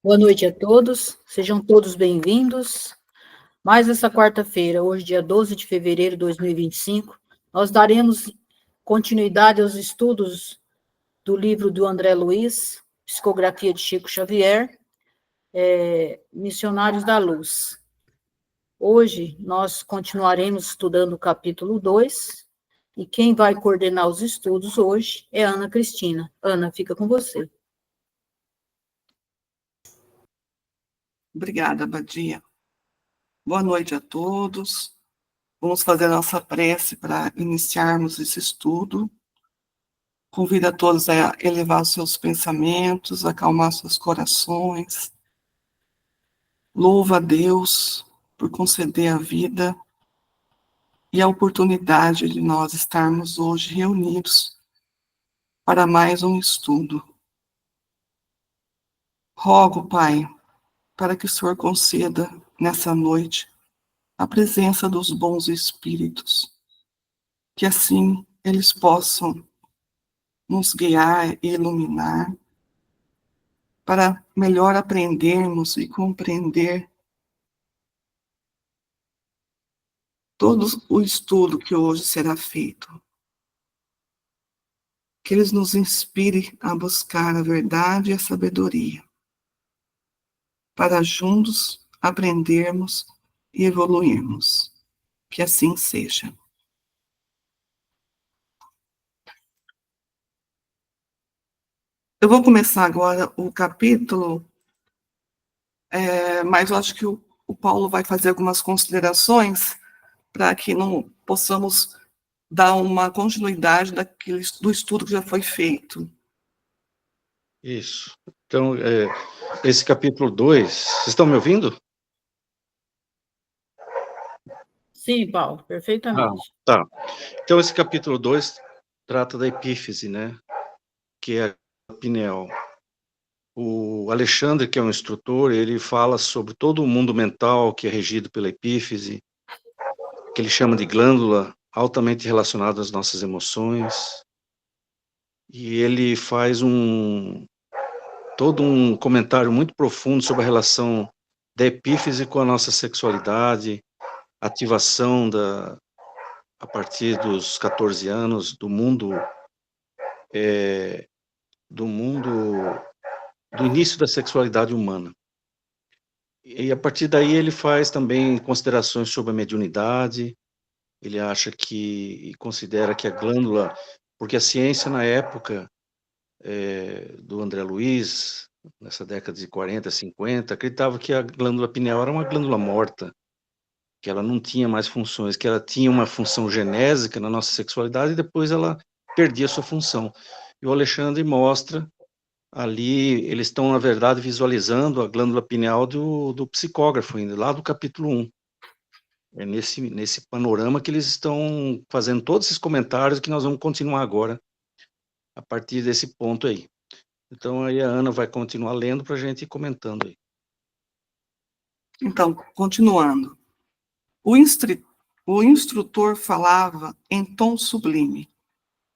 Boa noite a todos, sejam todos bem-vindos. Mais essa quarta-feira, hoje, dia 12 de fevereiro de 2025, nós daremos continuidade aos estudos do livro do André Luiz, Psicografia de Chico Xavier, Missionários da Luz. Hoje, nós continuaremos estudando o capítulo 2, e quem vai coordenar os estudos hoje é Ana Cristina. Ana, fica com você. Obrigada, Badia. Boa noite a todos. Vamos fazer a nossa prece para iniciarmos esse estudo. Convido a todos a elevar os seus pensamentos, acalmar seus corações. Louva a Deus por conceder a vida e a oportunidade de nós estarmos hoje reunidos para mais um estudo. Rogo, Pai, para que o Senhor conceda nessa noite a presença dos bons espíritos, que assim eles possam nos guiar e iluminar, para melhor aprendermos e compreender todo o estudo que hoje será feito. Que eles nos inspirem a buscar a verdade e a sabedoria, para juntos aprendermos e evoluirmos. Que assim seja. Eu vou começar agora o capítulo, mas eu acho que o Paulo vai fazer algumas considerações para que não possamos dar uma continuidade do estudo que já foi feito. Isso. Então, esse capítulo 2, vocês estão me ouvindo? Sim, Paulo, perfeitamente. Tá. Então, esse capítulo 2 trata da epífise, né? Que é a pineal. O Alexandre, que é um instrutor, ele fala sobre todo o mundo mental que é regido pela epífise, que ele chama de glândula, altamente relacionada às nossas emoções. E ele faz todo um comentário muito profundo sobre a relação da epífise com a nossa sexualidade, ativação a partir dos 14 anos do início da sexualidade humana. E a partir daí ele faz também considerações sobre a mediunidade. Ele acha e considera que a glândula, porque a ciência na época do André Luiz, nessa década de 40, 50, acreditava que a glândula pineal era uma glândula morta, que ela não tinha mais funções, que ela tinha uma função genésica na nossa sexualidade e depois ela perdia sua função. E o Alexandre mostra ali, eles estão, na verdade, visualizando a glândula pineal do psicógrafo, ainda, lá do capítulo 1. É nesse panorama que eles estão fazendo todos esses comentários que nós vamos continuar agora, a partir desse ponto aí. Então, aí a Ana vai continuar lendo para a gente ir comentando aí. Então, continuando. O instrutor falava em tom sublime,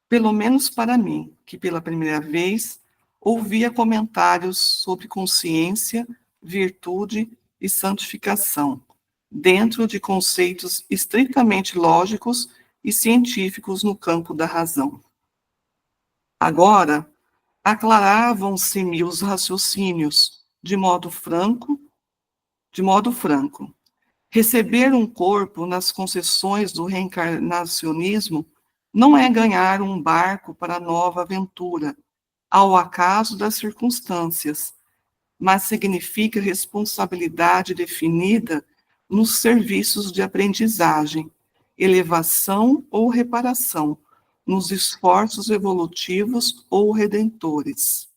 pelo menos para mim, que pela primeira vez ouvia comentários sobre consciência, virtude e santificação, dentro de conceitos estritamente lógicos e científicos no campo da razão. Agora, aclaravam-se-me os raciocínios de modo franco. Receber um corpo nas concessões do reencarnacionismo não é ganhar um barco para nova aventura, ao acaso das circunstâncias, mas significa responsabilidade definida nos serviços de aprendizagem, elevação ou reparação, nos esforços evolutivos ou redentores.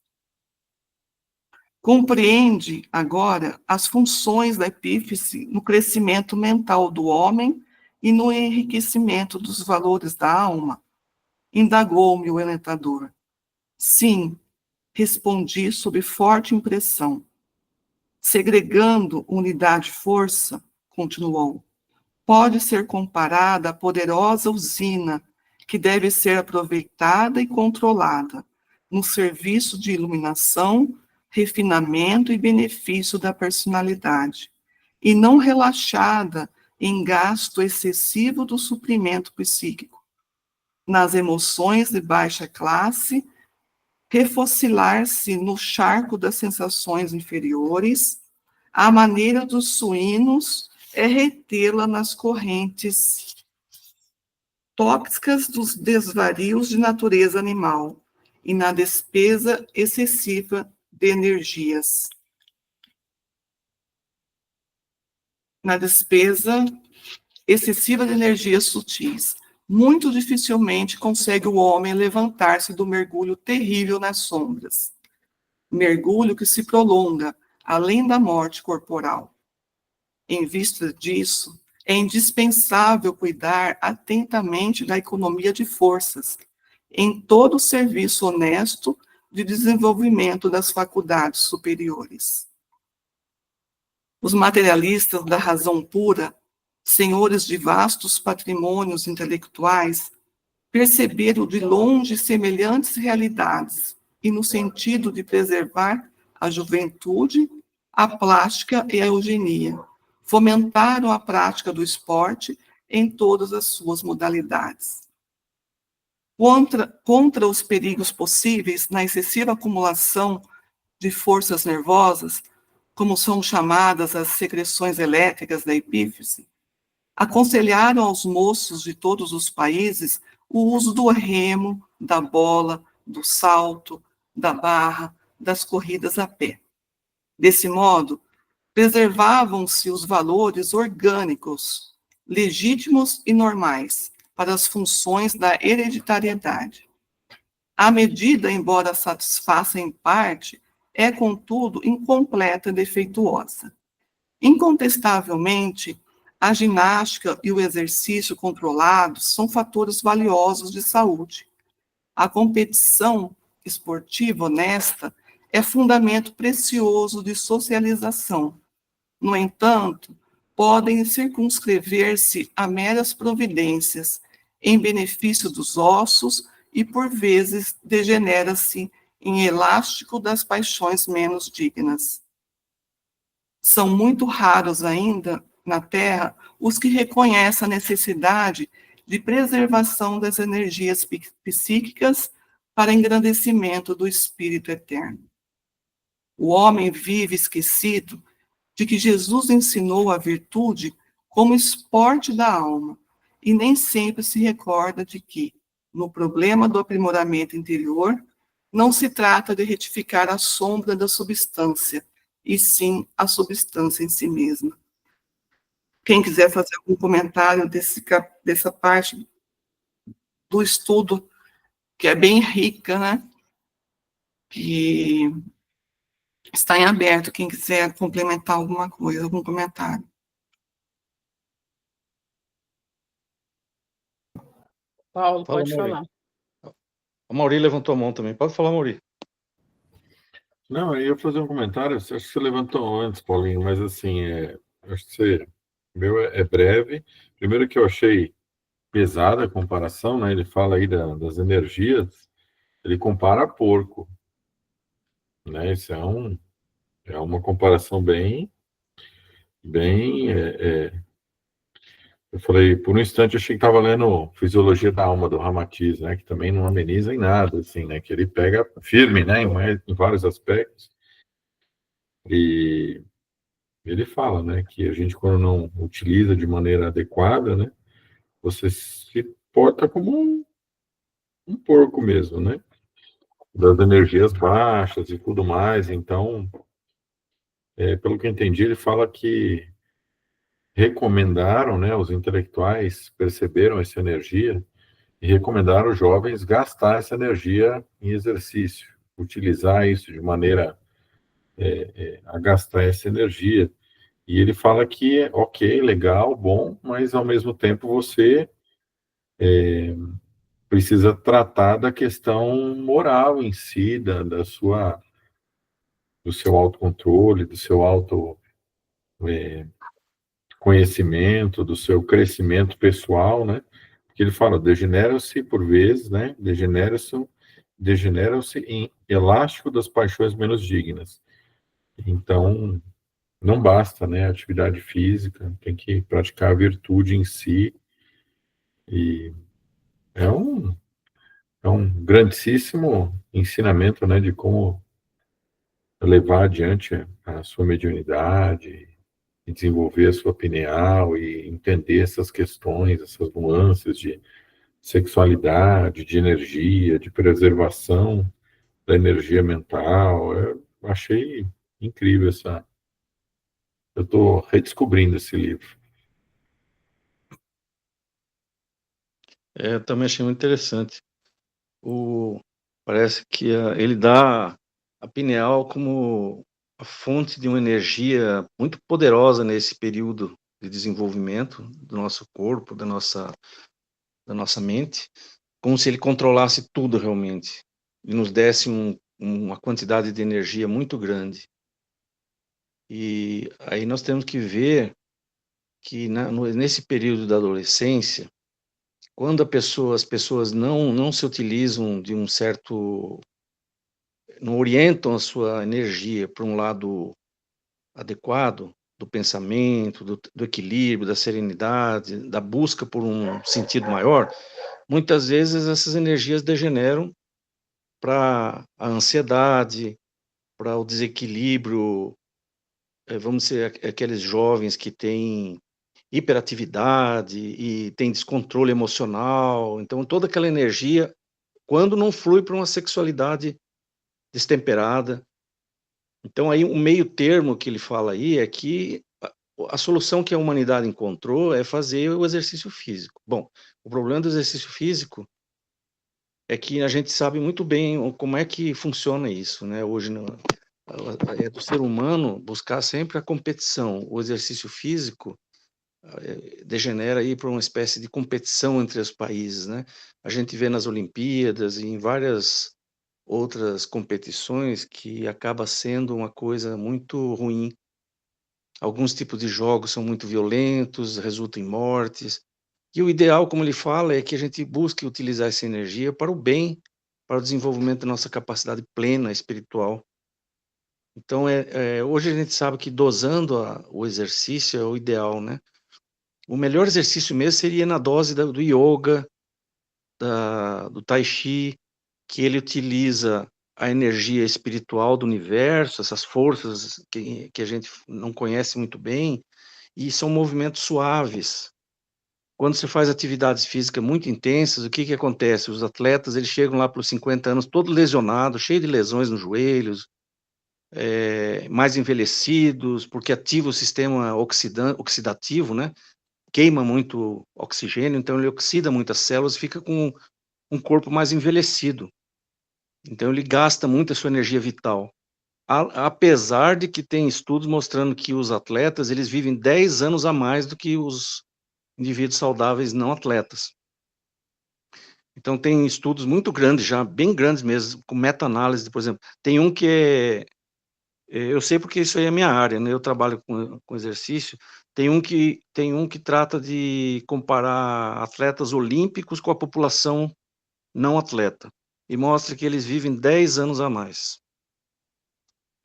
Compreende agora as funções da epífise no crescimento mental do homem e no enriquecimento dos valores da alma? Indagou-me o orientador. Sim, respondi sob forte impressão. Segregando unidade-força, continuou, pode ser comparada à poderosa usina que deve ser aproveitada e controlada no serviço de iluminação, refinamento e benefício da personalidade, e não relaxada em gasto excessivo do suprimento psíquico. Nas emoções de baixa classe, refocilar-se no charco das sensações inferiores, a maneira dos suínos é retê-la nas correntes tóxicas dos desvarios de natureza animal e na despesa excessiva de energias. Na despesa excessiva de energias sutis. Muito dificilmente consegue o homem levantar-se do mergulho terrível nas sombras. Mergulho que se prolonga além da morte corporal. Em vista disso, é indispensável cuidar atentamente da economia de forças, em todo o serviço honesto de desenvolvimento das faculdades superiores. Os materialistas da razão pura, senhores de vastos patrimônios intelectuais, perceberam de longe semelhantes realidades e, no sentido de preservar a juventude, a plástica e a eugenia, fomentaram a prática do esporte em todas as suas modalidades. Contra os perigos possíveis na excessiva acumulação de forças nervosas, como são chamadas as secreções elétricas da epífise, aconselharam aos moços de todos os países o uso do remo, da bola, do salto, da barra, das corridas a pé. Desse modo, preservavam-se os valores orgânicos, legítimos e normais, para as funções da hereditariedade. A medida, embora satisfaça em parte, é, contudo, incompleta e defeituosa. Incontestavelmente, a ginástica e o exercício controlados são fatores valiosos de saúde. A competição esportiva honesta é fundamento precioso de socialização. No entanto, podem circunscrever-se a meras providências em benefício dos ossos e, por vezes, degenera-se em elástico das paixões menos dignas. São muito raros ainda, na Terra, os que reconhecem a necessidade de preservação das energias psíquicas para engrandecimento do espírito eterno. O homem vive esquecido de que Jesus ensinou a virtude como esporte da alma e nem sempre se recorda de que, no problema do aprimoramento interior, não se trata de retificar a sombra da substância, e sim a substância em si mesma. Quem quiser fazer algum comentário dessa parte do estudo, que é bem rica, né? Que está em aberto, quem quiser complementar alguma coisa, algum comentário. Paulo, Fala, pode Mauri. falar. A Mauri levantou a mão também. Pode falar, Mauri. Não, eu ia fazer um comentário, acho que você levantou antes, Paulinho, mas assim, acho que o meu é breve. Primeiro que eu achei pesada a comparação, né? Ele fala aí das energias, ele compara a porco, né? Isso é uma comparação bem, eu falei, por um instante, eu achei que estava lendo Fisiologia da Alma, do Ramatiz, né? Que também não ameniza em nada, assim, né? Que ele pega firme, né? Em vários aspectos. E ele fala, né? Que a gente, quando não utiliza de maneira adequada, né? Você se porta como um porco mesmo, né? Das energias baixas e tudo mais. Então, pelo que eu entendi, ele fala que recomendaram, né? Os intelectuais perceberam essa energia e recomendaram os jovens gastar essa energia em exercício, utilizar isso de maneira a gastar essa energia. E ele fala que é ok, legal, bom, mas ao mesmo tempo você precisa tratar da questão moral em si, do seu autocontrole, do seu conhecimento, do seu crescimento pessoal, né? Porque ele fala, degeneram-se por vezes, né? Degeneram-se em elástico das paixões menos dignas. Então, não basta, né, a atividade física, tem que praticar a virtude em si, e é um grandíssimo ensinamento, né, de como levar adiante a sua mediunidade, e desenvolver a sua pineal, e entender essas questões, essas nuances de sexualidade, de energia, de preservação da energia mental. Eu achei incrível essa. Eu estou redescobrindo esse livro. Eu também achei muito interessante. Parece que ele dá a pineal como a fonte de uma energia muito poderosa nesse período de desenvolvimento do nosso corpo, da nossa mente, como se ele controlasse tudo realmente e nos desse uma quantidade de energia muito grande. E aí nós temos que ver que nesse período da adolescência, quando as pessoas não se utilizam de um certo, não orientam a sua energia para um lado adequado do pensamento, do equilíbrio, da serenidade, da busca por um sentido maior, muitas vezes essas energias degeneram para a ansiedade, para o desequilíbrio, vamos dizer, aqueles jovens que têm hiperatividade e têm descontrole emocional. Então, toda aquela energia, quando não flui para uma sexualidade destemperada. Então, aí, o meio termo que ele fala aí é que a solução que a humanidade encontrou é fazer o exercício físico. Bom, o problema do exercício físico é que a gente sabe muito bem como é que funciona isso, né? Hoje, é do ser humano buscar sempre a competição. O exercício físico degenera aí para uma espécie de competição entre os países, né? A gente vê nas Olimpíadas e em várias outras competições que acaba sendo uma coisa muito ruim. Alguns tipos de jogos são muito violentos, resultam em mortes. E o ideal, como ele fala, é que a gente busque utilizar essa energia para o bem, para o desenvolvimento da nossa capacidade plena espiritual. Então, hoje a gente sabe que dosando o exercício é o ideal, né? O melhor exercício mesmo seria na dose do yoga, do tai chi, que ele utiliza a energia espiritual do universo, essas forças que a gente não conhece muito bem, e são movimentos suaves. Quando você faz atividades físicas muito intensas, o que acontece? Os atletas, eles chegam lá para os 50 anos todo lesionados, cheio de lesões nos joelhos, mais envelhecidos, porque ativa o sistema oxidativo, né? Queima muito oxigênio, então ele oxida muitas células e fica com um corpo mais envelhecido. Então ele gasta muito a sua energia vital. Apesar de que tem estudos mostrando que os atletas, eles vivem 10 anos a mais do que os indivíduos saudáveis não atletas. Então tem estudos muito grandes já, bem grandes mesmo, com meta-análise, por exemplo. Tem um que eu sei porque isso aí é a minha área, né? Eu trabalho com exercício. Tem um que trata de comparar atletas olímpicos com a população não atleta, e mostra que eles vivem 10 anos a mais.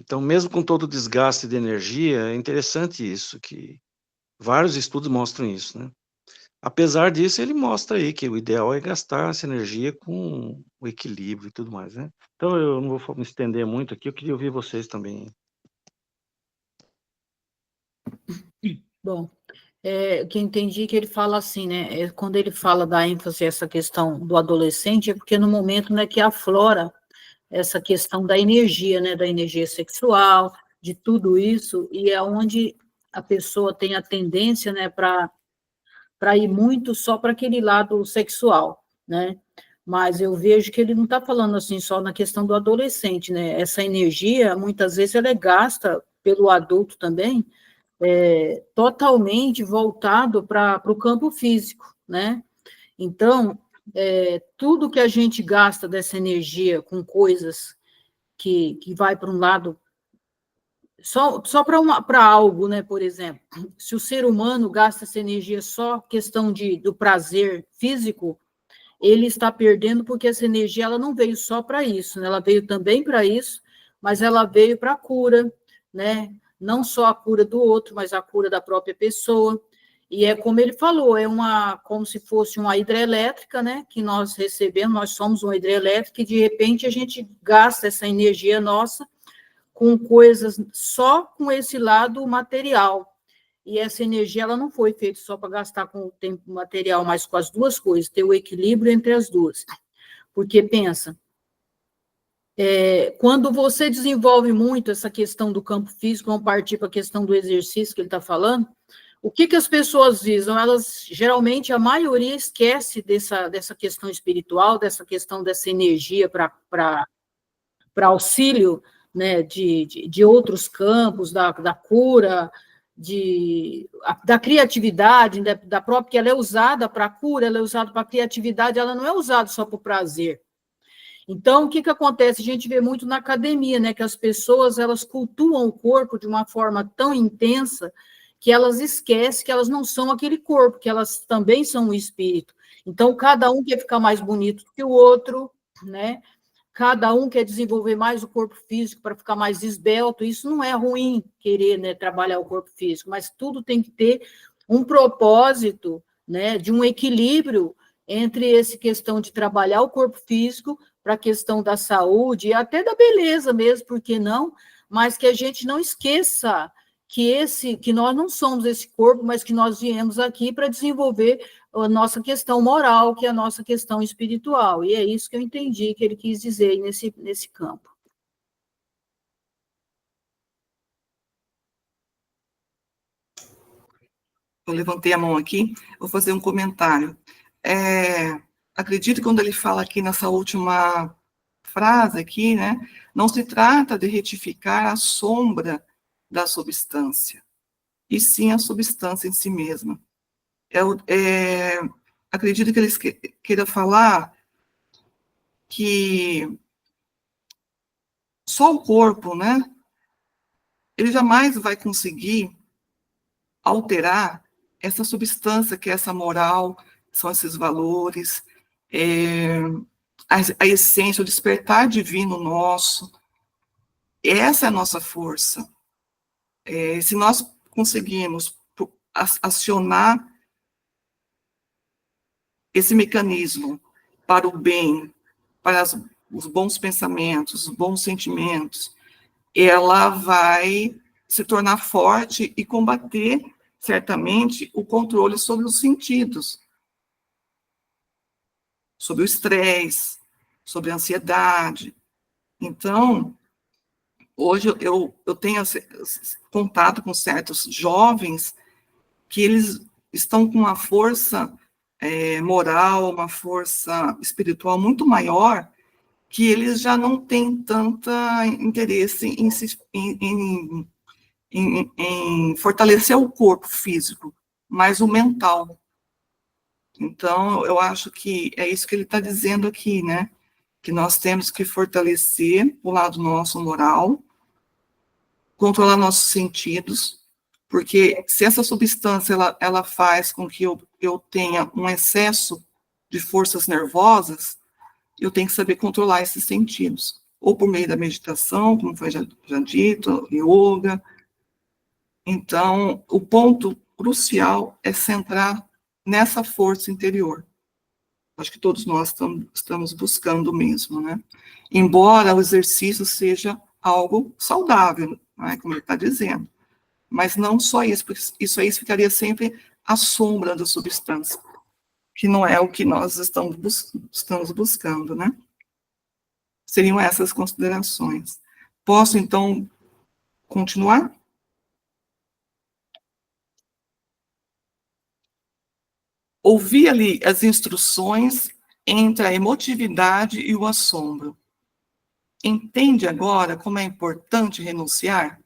Então, mesmo com todo o desgaste de energia, é interessante isso, que vários estudos mostram isso, né? Apesar disso, ele mostra aí que o ideal é gastar essa energia com o equilíbrio e tudo mais, né? Então, eu não vou me estender muito aqui, eu queria ouvir vocês também. Bom, o que eu entendi que ele fala assim, né? Quando ele fala da ênfase essa questão do adolescente, é porque no momento, né, que aflora essa questão da energia, né, da energia sexual, de tudo isso, e é onde a pessoa tem a tendência, né, para ir muito só para aquele lado sexual, né? Mas eu vejo que ele não está falando assim só na questão do adolescente, né? Essa energia, muitas vezes, ela é gasta pelo adulto também, totalmente voltado para o campo físico, né? Então, tudo que a gente gasta dessa energia com coisas que vai para um lado, só para algo, né? Por exemplo, se o ser humano gasta essa energia só questão do prazer físico, ele está perdendo porque essa energia ela não veio só para isso, né? Ela veio também para isso, mas ela veio para a cura, né? Não só a cura do outro, mas a cura da própria pessoa. E é como ele falou, como se fosse uma hidrelétrica, né? Que nós recebemos, nós somos uma hidrelétrica, e de repente a gente gasta essa energia nossa com coisas só com esse lado material. E essa energia ela não foi feita só para gastar com o tempo material, mas com as duas coisas, ter o equilíbrio entre as duas. Porque pensa, quando você desenvolve muito essa questão do campo físico, vamos partir para a questão do exercício que ele está falando, o que as pessoas visam? Elas, geralmente, a maioria esquece dessa questão espiritual, dessa questão dessa energia para auxílio, né, de outros campos, da cura, da criatividade, da própria, que ela é usada para a cura, ela é usada para a criatividade, ela não é usada só para o prazer. Então, o que acontece? A gente vê muito na academia, né, que as pessoas, elas cultuam o corpo de uma forma tão intensa que elas esquecem que elas não são aquele corpo, que elas também são um espírito. Então, cada um quer ficar mais bonito que o outro, né? Cada um quer desenvolver mais o corpo físico para ficar mais esbelto. Isso não é ruim, querer, né, trabalhar o corpo físico, mas tudo tem que ter um propósito, né, de um equilíbrio entre essa questão de trabalhar o corpo físico para a questão da saúde e até da beleza mesmo, por que não? Mas que a gente não esqueça que nós não somos esse corpo, mas que nós viemos aqui para desenvolver a nossa questão moral, que é a nossa questão espiritual. E é isso que eu entendi que ele quis dizer nesse campo. Eu levantei a mão aqui, vou fazer um comentário. Acredito que quando ele fala aqui nessa última frase aqui, né, não se trata de retificar a sombra da substância, e sim a substância em si mesma. Acredito que eles queiram falar que só o corpo, né, ele jamais vai conseguir alterar essa substância que é essa moral, são esses valores, a essência, o despertar divino nosso. Essa é a nossa força. Se nós conseguirmos acionar esse mecanismo para o bem, para os bons pensamentos, os bons sentimentos, ela vai se tornar forte e combater, certamente, o controle sobre os sentidos, sobre o estresse, sobre a ansiedade. Então, hoje eu tenho contato com certos jovens que eles estão com uma força moral, uma força espiritual muito maior, que eles já não têm tanto interesse em fortalecer o corpo físico, mas o mental. Então, eu acho que é isso que ele está dizendo aqui, né? Que nós temos que fortalecer o lado nosso moral, controlar nossos sentidos, porque se essa substância ela faz com que eu tenha um excesso de forças nervosas, eu tenho que saber controlar esses sentidos, ou por meio da meditação, como foi já dito, yoga. Então, o ponto crucial é centrar nessa força interior. Acho que todos nós estamos buscando mesmo, né? Embora o exercício seja algo saudável, né, como ele está dizendo. Mas não só isso, porque isso aí ficaria sempre à sombra da substância, que não é o que nós estamos buscando, né? Seriam essas considerações. Posso, então, continuar? Ouvi ali as instruções entre a emotividade e o assombro. Entende agora como é importante renunciar?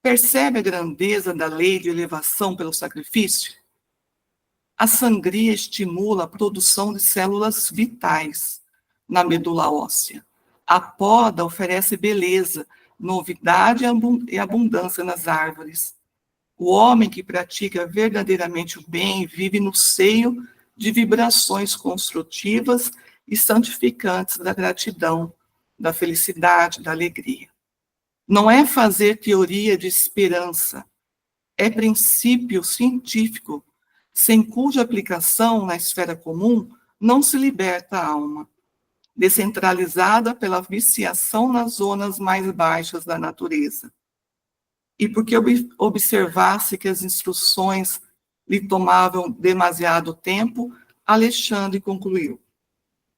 Percebe a grandeza da lei de elevação pelo sacrifício? A sangria estimula a produção de células vitais na medula óssea. A poda oferece beleza, novidade e abundância nas árvores. O homem que pratica verdadeiramente o bem vive no seio de vibrações construtivas e santificantes da gratidão, da felicidade, da alegria. Não é fazer teoria de esperança, é princípio científico, sem cuja aplicação na esfera comum não se liberta a alma, descentralizada pela viciação nas zonas mais baixas da natureza. E porque observasse que as instruções lhe tomavam demasiado tempo, Alexandre concluiu: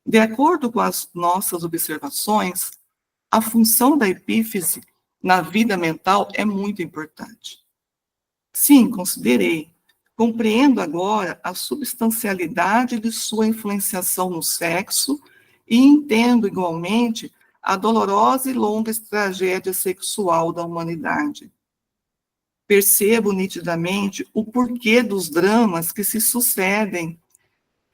de acordo com as nossas observações, a função da epífise na vida mental é muito importante. Sim, considerei. Compreendo agora a substancialidade de sua influenciação no sexo e entendo igualmente a dolorosa e longa tragédia sexual da humanidade. Percebo nitidamente o porquê dos dramas que se sucedem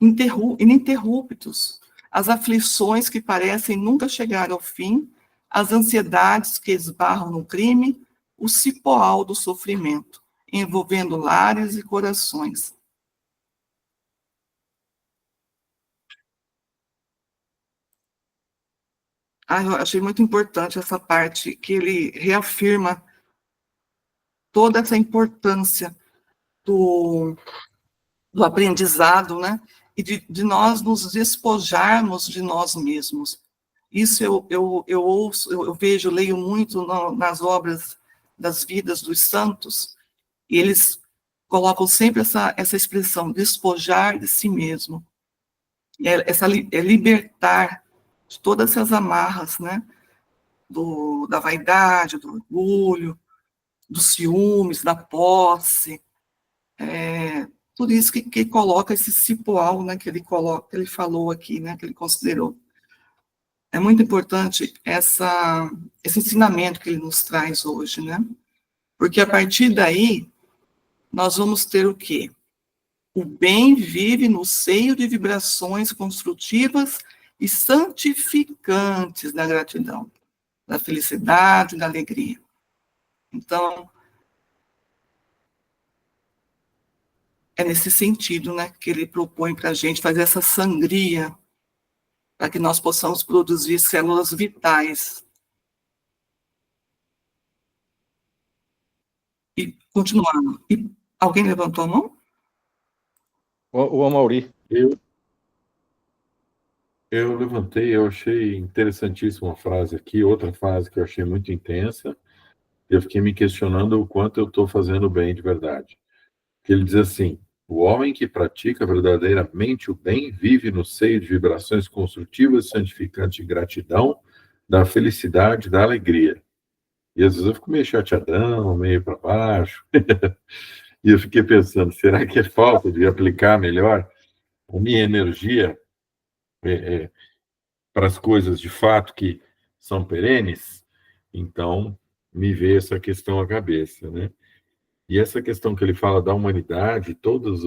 ininterruptos, as aflições que parecem nunca chegar ao fim, as ansiedades que esbarram no crime, o cipoal do sofrimento, envolvendo lares e corações. Eu achei muito importante essa parte, que ele reafirma toda essa importância do aprendizado, né? E de nós nos despojarmos de nós mesmos. Isso eu ouço, eu vejo, leio muito nas obras das vidas dos santos, e eles colocam sempre essa expressão, despojar de si mesmo. É libertar de todas essas amarras, né? Da vaidade, do orgulho, dos ciúmes, da posse, tudo isso que coloca esse cipoal, né, que ele falou aqui, né, que ele considerou. É muito importante esse ensinamento que ele nos traz hoje, né? Porque a partir daí, nós vamos ter o quê? O bem vive no seio de vibrações construtivas e santificantes da gratidão, da felicidade, da alegria. Então, é nesse sentido, né, que ele propõe para a gente fazer essa sangria, para que nós possamos produzir células vitais. E, continuando, alguém levantou a mão? O Amauri. Eu levantei, eu achei interessantíssima uma frase aqui, outra frase que eu achei muito intensa. Eu fiquei me questionando o quanto eu estou fazendo bem de verdade. Que ele diz assim: o homem que pratica verdadeiramente o bem vive no seio de vibrações construtivas e santificantes de gratidão, da felicidade, da alegria. E às vezes eu fico meio chateadão, meio para baixo. E eu fiquei pensando, será que é falta de aplicar melhor a minha energia para as coisas de fato que são perenes? Então, me veio essa questão à cabeça, né? E essa questão que ele fala da humanidade, todos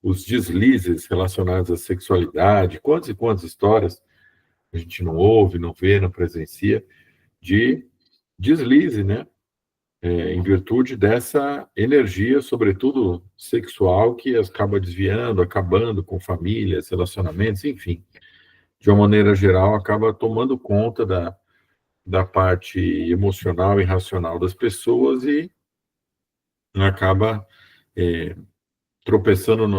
os deslizes relacionados à sexualidade, quantas e quantas histórias a gente não ouve, não vê, não presencia, de deslize, né? Em virtude dessa energia, sobretudo sexual, que acaba desviando, acabando com famílias, relacionamentos, enfim, de uma maneira geral, acaba tomando conta da parte emocional e racional das pessoas e acaba tropeçando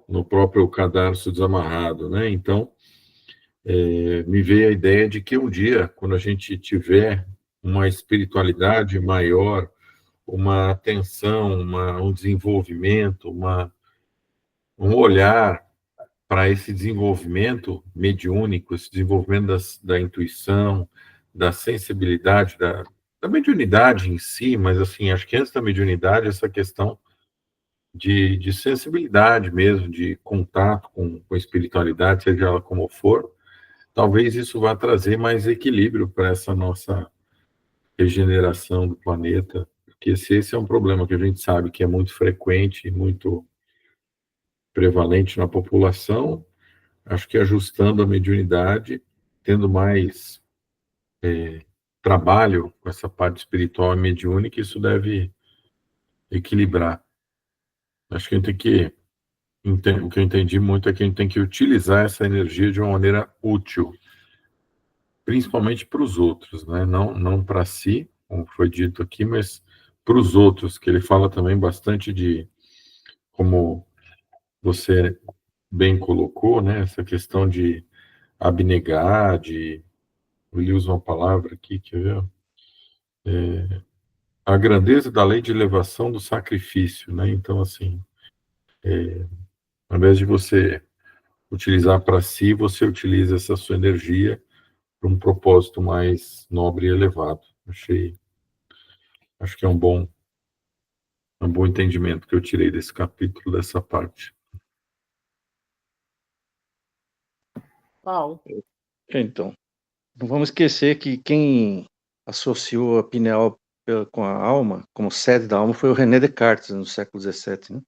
no próprio cadarço desamarrado, né? Então, me veio a ideia de que um dia, quando a gente tiver uma espiritualidade maior, uma atenção, um desenvolvimento, um olhar para esse desenvolvimento mediúnico, esse desenvolvimento da intuição, da sensibilidade, da mediunidade em si, mas assim, acho que antes da mediunidade, essa questão de sensibilidade mesmo, de contato com a espiritualidade, seja ela como for, talvez isso vá trazer mais equilíbrio para essa nossa regeneração do planeta, porque se esse é um problema que a gente sabe que é muito frequente, muito prevalente na população, acho que ajustando a mediunidade, tendo mais trabalho com essa parte espiritual e mediúnica, isso deve equilibrar. Acho que a gente tem que o que eu entendi muito é que a gente tem que utilizar essa energia de uma maneira útil. principalmente para os outros, né? Não para si, como foi dito aqui, mas para os outros, que ele fala também bastante de, como você bem colocou, né? Essa questão de abnegar, ele usa uma palavra aqui, quer ver? A grandeza da lei de elevação do sacrifício, né? Então, assim, ao invés de você utilizar para si, você utiliza essa sua energia para um propósito mais nobre e elevado. Acho que é um bom entendimento que eu tirei desse capítulo, dessa parte. Paulo. Então, não vamos esquecer que quem associou a pineal com a alma, como sede da alma, foi o René Descartes, no século XVII, né?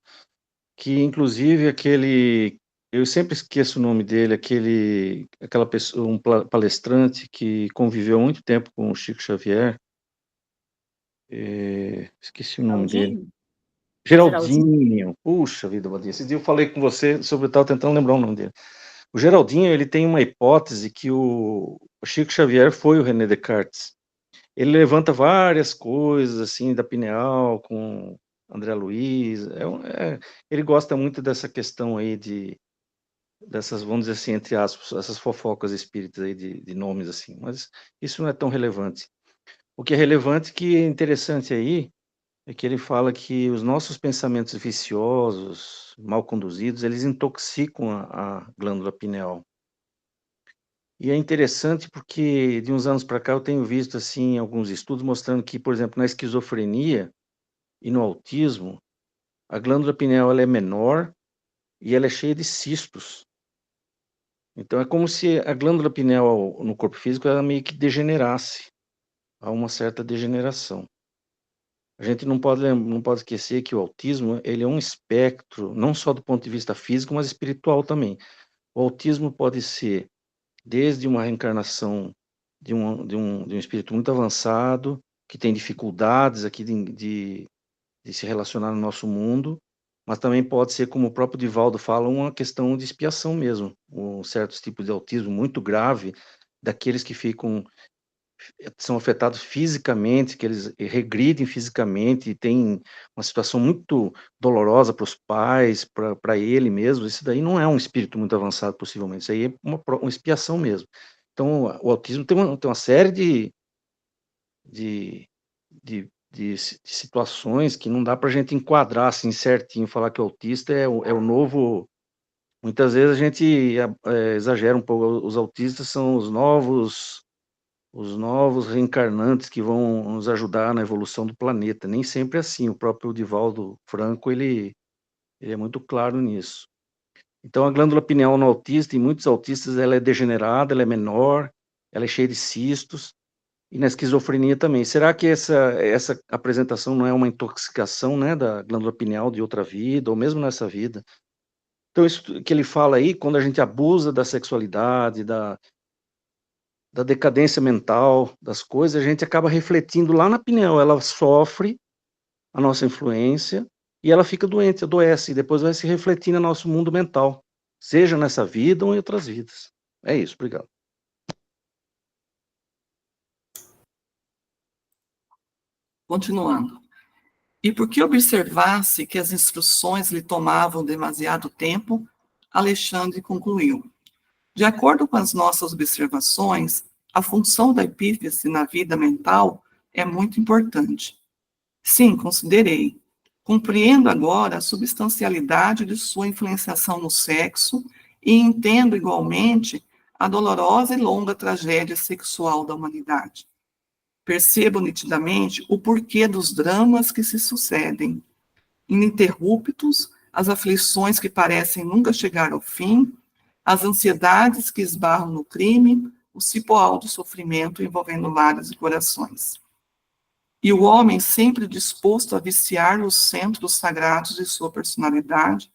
Que, inclusive, eu sempre esqueço o nome dele, aquela pessoa, um palestrante que conviveu muito tempo com o Chico Xavier, esqueci o nome dele. Geraldinho. Puxa vida, Badia. Esse dia eu falei com você sobre, eu estava tentando lembrar o nome dele. O Geraldinho, ele tem uma hipótese que o Chico Xavier foi o René Descartes. Ele levanta várias coisas, assim, da pineal, com André Luiz. Ele gosta muito dessa questão aí dessas, vamos dizer assim, entre aspas, essas fofocas espíritas aí de nomes, assim. Mas isso não é tão relevante. O que é relevante, que é interessante aí, é que ele fala que os nossos pensamentos viciosos, mal conduzidos, eles intoxicam a glândula pineal. E é interessante porque de uns anos para cá eu tenho visto assim alguns estudos mostrando que, por exemplo, na esquizofrenia e no autismo, a glândula pineal ela é menor e ela é cheia de cistos. Então é como se a glândula pineal no corpo físico ela meio que degenerasse, há uma certa degeneração. A gente não pode esquecer que o autismo ele é um espectro, não só do ponto de vista físico, mas espiritual também. O autismo pode ser desde uma reencarnação de um espírito muito avançado, que tem dificuldades aqui de se relacionar no nosso mundo, mas também pode ser, como o próprio Divaldo fala, uma questão de expiação mesmo, um certos tipos de autismo muito grave, daqueles que são afetados fisicamente, que eles regridem fisicamente, e tem uma situação muito dolorosa para os pais, para ele mesmo. Isso daí não é um espírito muito avançado, possivelmente, isso aí é uma expiação mesmo. Então, o autismo tem uma série de, de situações que não dá para a gente enquadrar assim certinho, falar que o autista é o novo. Muitas vezes a gente exagera um pouco, os autistas são os novos reencarnantes que vão nos ajudar na evolução do planeta. Nem sempre é assim. O próprio Divaldo Franco, ele é muito claro nisso. Então, a glândula pineal no autista, em muitos autistas, ela é degenerada, ela é menor, ela é cheia de cistos, e na esquizofrenia também. Será que essa apresentação não é uma intoxicação, né, da glândula pineal de outra vida, ou mesmo nessa vida? Então, isso que ele fala aí, quando a gente abusa da sexualidade, da decadência mental das coisas, a gente acaba refletindo lá na pineal, ela sofre a nossa influência e ela fica doente, adoece, e depois vai se refletir no nosso mundo mental, seja nessa vida ou em outras vidas. É isso, obrigado. Continuando. E porque observasse que as instruções lhe tomavam demasiado tempo, Alexandre concluiu: de acordo com as nossas observações, a função da epífise na vida mental é muito importante. Sim, considerei. Compreendo agora a substancialidade de sua influenciação no sexo e entendo igualmente a dolorosa e longa tragédia sexual da humanidade. Percebo nitidamente o porquê dos dramas que se sucedem. Ininterruptos, as aflições que parecem nunca chegar ao fim, as ansiedades que esbarram no crime, o cipoal do sofrimento envolvendo lares e corações. E o homem sempre disposto a viciar os centros sagrados de sua personalidade,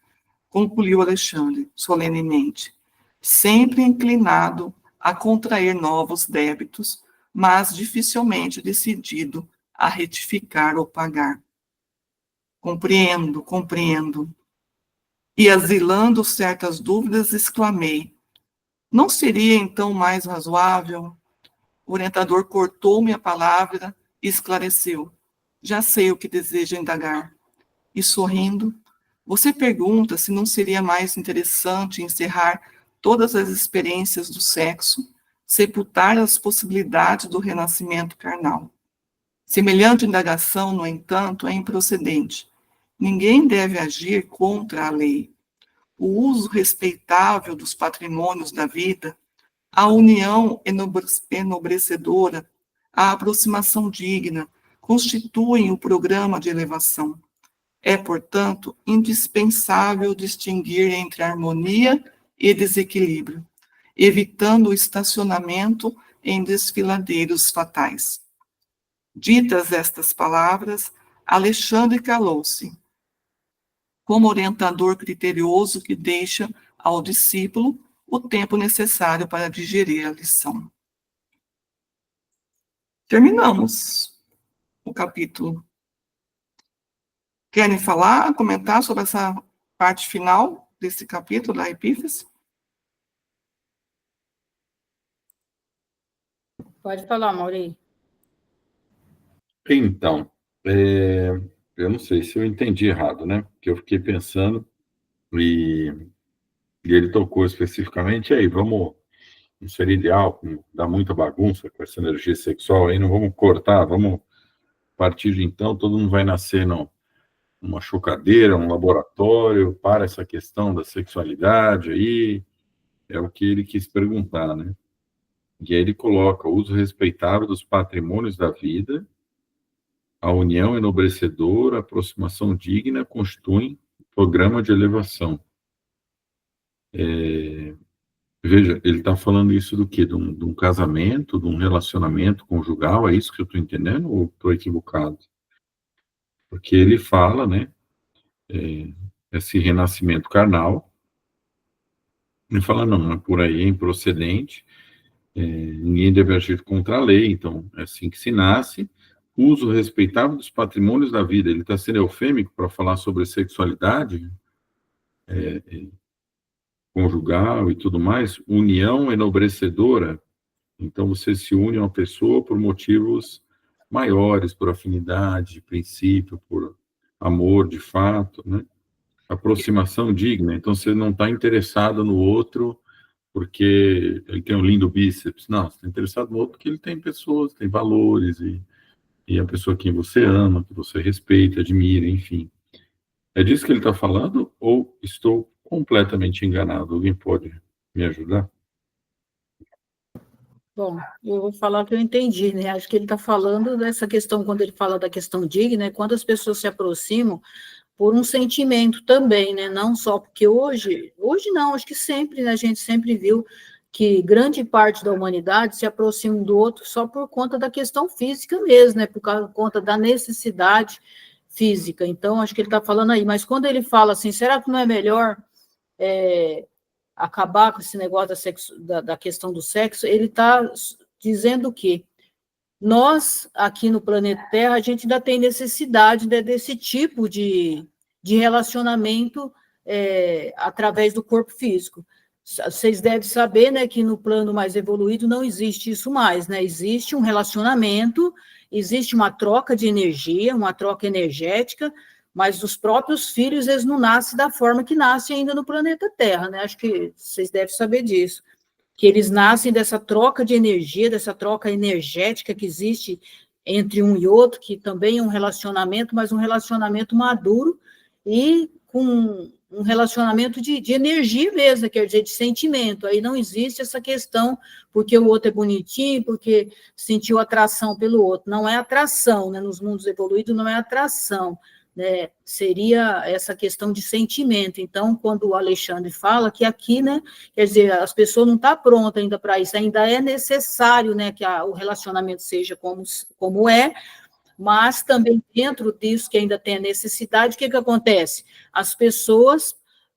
concluiu Alexandre, solenemente, sempre inclinado a contrair novos débitos, mas dificilmente decidido a retificar ou pagar. Compreendo, compreendo. E asilando certas dúvidas, exclamei: não seria então mais razoável? O orientador cortou-me a palavra e esclareceu. Já sei o que deseja indagar. E sorrindo, você pergunta se não seria mais interessante encerrar todas as experiências do sexo, sepultar as possibilidades do renascimento carnal. Semelhante indagação, no entanto, é improcedente. Ninguém deve agir contra a lei. O uso respeitável dos patrimônios da vida, a união enobrecedora, a aproximação digna, constituem o programa de elevação. É, portanto, indispensável distinguir entre harmonia e desequilíbrio, evitando o estacionamento em desfiladeiros fatais. Ditas estas palavras, Alexandre calou-se, como orientador criterioso que deixa ao discípulo o tempo necessário para digerir a lição. Terminamos o capítulo. Querem falar, comentar sobre essa parte final desse capítulo da Epífise? Pode falar, Mauri. Então, eu não sei se eu entendi errado, né? Porque eu fiquei pensando e ele tocou especificamente aí, vamos, não seria ideal, dá muita bagunça com essa energia sexual aí, não vamos cortar, vamos partir de então, todo mundo vai nascer numa chocadeira, um laboratório, para essa questão da sexualidade aí, é o que ele quis perguntar, né? E aí ele coloca o uso respeitável dos patrimônios da vida, a união enobrecedora, a aproximação digna constituem programa de elevação. Veja, ele está falando isso do quê? De um casamento, de um relacionamento conjugal, é isso que eu estou entendendo ou estou equivocado? Porque ele fala, né, esse renascimento carnal, ele fala, não, é por aí, é improcedente, ninguém deve agir contra a lei, então é assim que se nasce, uso respeitável dos patrimônios da vida. Ele está sendo eufêmico para falar sobre sexualidade conjugal e tudo mais, união enobrecedora, então você se une a uma pessoa por motivos maiores, por afinidade, princípio, por amor de fato, né? Aproximação digna, então você não está interessado no outro porque ele tem um lindo bíceps, não, você está interessado no outro porque ele tem pessoas, tem valores, e a pessoa que você ama, que você respeita, admira, enfim. É disso que ele está falando ou estou completamente enganado? Alguém pode me ajudar? Bom, eu vou falar o que eu entendi, né? Acho que ele está falando dessa questão, quando ele fala da questão digna, quando as pessoas se aproximam por um sentimento também, né? Não só porque hoje não, acho que sempre, né? A gente sempre viu que grande parte da humanidade se aproxima um do outro só por conta da questão física mesmo, né? Por conta da necessidade física. Então, acho que ele está falando aí. Mas quando ele fala assim, será que não é melhor acabar com esse negócio da questão do sexo? Ele está dizendo que nós, aqui no planeta Terra, a gente ainda tem necessidade desse tipo de relacionamento através do corpo físico. Vocês devem saber, né, que no plano mais evoluído não existe isso mais, né? Existe um relacionamento, existe uma troca de energia, uma troca energética, mas os próprios filhos, eles não nascem da forma que nascem ainda no planeta Terra, né? Acho que vocês devem saber disso, que eles nascem dessa troca de energia, dessa troca energética que existe entre um e outro, que também é um relacionamento, mas um relacionamento maduro e com um relacionamento de energia mesmo, quer dizer, de sentimento. Aí não existe essa questão porque o outro é bonitinho, porque sentiu atração pelo outro. Não é atração, né? Nos mundos evoluídos não é atração, né? Seria essa questão de sentimento. Então, quando o Alexandre fala que aqui, né, quer dizer, as pessoas não estão prontas ainda para isso, ainda é necessário, né, que o relacionamento seja como é, mas também dentro disso que ainda tem a necessidade, o que acontece? As pessoas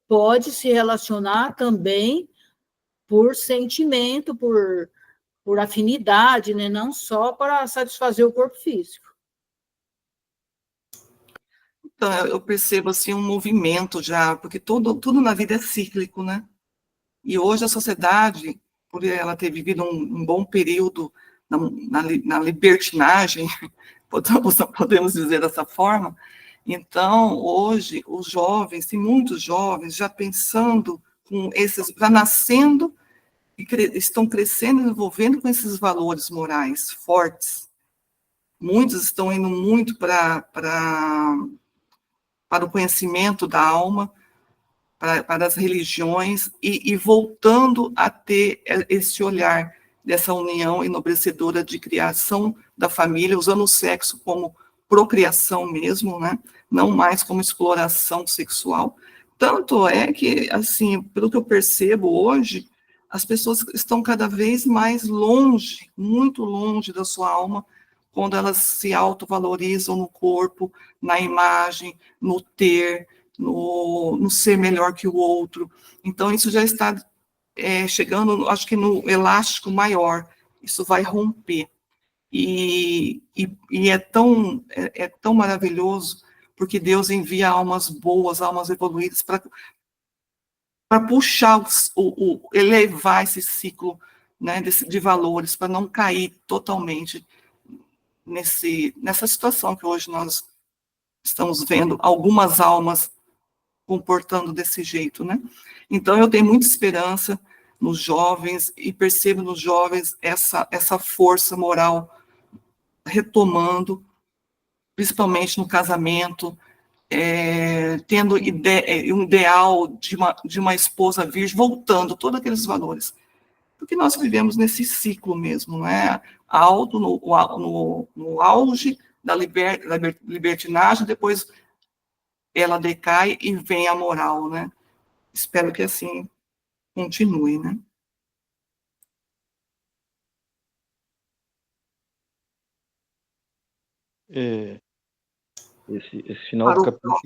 podem se relacionar também por sentimento, por afinidade, né, não só para satisfazer o corpo físico. Então, eu percebo assim um movimento já, porque tudo na vida é cíclico, né? E hoje a sociedade, por ela ter vivido um bom período na libertinagem, podemos dizer dessa forma. Então, hoje, os jovens, tem muitos jovens já pensando com esses, já nascendo e estão crescendo e desenvolvendo com esses valores morais fortes. Muitos estão indo muito para o conhecimento da alma, para as religiões, e voltando a ter esse olhar dessa união enobrecedora de criação da família, usando o sexo como procriação mesmo, né? Não mais como exploração sexual. Tanto é que, assim, pelo que eu percebo hoje, as pessoas estão cada vez mais longe, muito longe da sua alma, quando elas se autovalorizam no corpo, na imagem, no ter, no ser melhor que o outro. Então, isso já está chegando, acho que no elástico maior, isso vai romper. E é tão maravilhoso, porque Deus envia almas boas, almas evoluídas, para puxar, elevar esse ciclo, né, de valores, para não cair totalmente nessa situação que hoje nós estamos vendo, algumas almas comportando desse jeito, né? Então, eu tenho muita esperança nos jovens e percebo nos jovens essa força moral retomando, principalmente no casamento, tendo um ideal de uma esposa virgem, voltando todos aqueles valores. Porque nós vivemos nesse ciclo mesmo, não é? Alto, no auge da libertinagem, depois ela decai e vem a moral, né? Espero que assim continue, né? Esse final Para do o capítulo,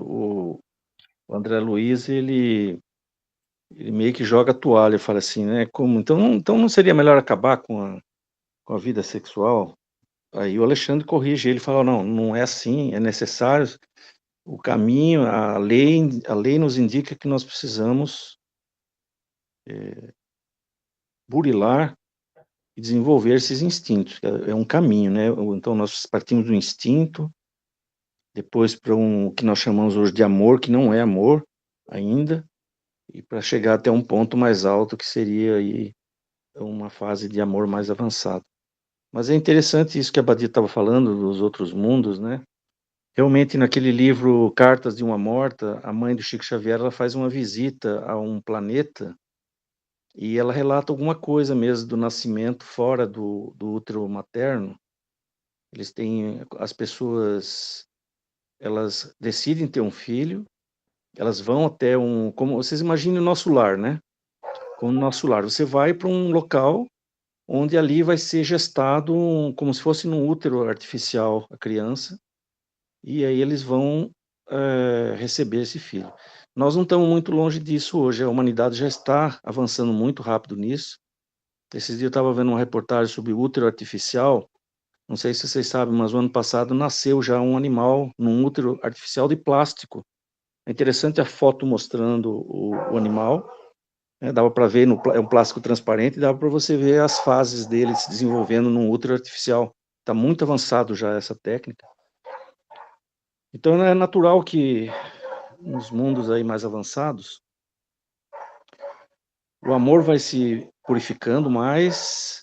próximo. o André Luiz, ele meio que joga a toalha, fala assim, né? Então não seria melhor acabar com a vida sexual? Aí o Alexandre corrige ele, fala, não é assim, é necessário o caminho, a lei nos indica que nós precisamos burilar e desenvolver esses instintos, é um caminho, né? Então nós partimos do instinto, depois para o que nós chamamos hoje de amor, que não é amor ainda, e para chegar até um ponto mais alto, que seria aí uma fase de amor mais avançado. Mas é interessante isso que a Badia estava falando dos outros mundos, né? Realmente, naquele livro Cartas de uma Morta, a mãe do Chico Xavier, ela faz uma visita a um planeta e ela relata alguma coisa mesmo do nascimento fora do útero materno. As pessoas, elas decidem ter um filho, elas vão até como vocês imaginem o nosso lar, né? Como o nosso lar, você vai para um local onde ali vai ser gestado como se fosse num útero artificial a criança, e aí eles vão receber esse filho. Nós não estamos muito longe disso hoje, a humanidade já está avançando muito rápido nisso. Esses dias eu estava vendo uma reportagem sobre útero artificial, não sei se vocês sabem, mas o ano passado nasceu já um animal num útero artificial de plástico. É interessante a foto mostrando o animal, né, dava para ver, é um plástico transparente, dava para você ver as fases dele se desenvolvendo num útero artificial. Está muito avançado já essa técnica. Então é natural que nos mundos aí mais avançados, o amor vai se purificando mais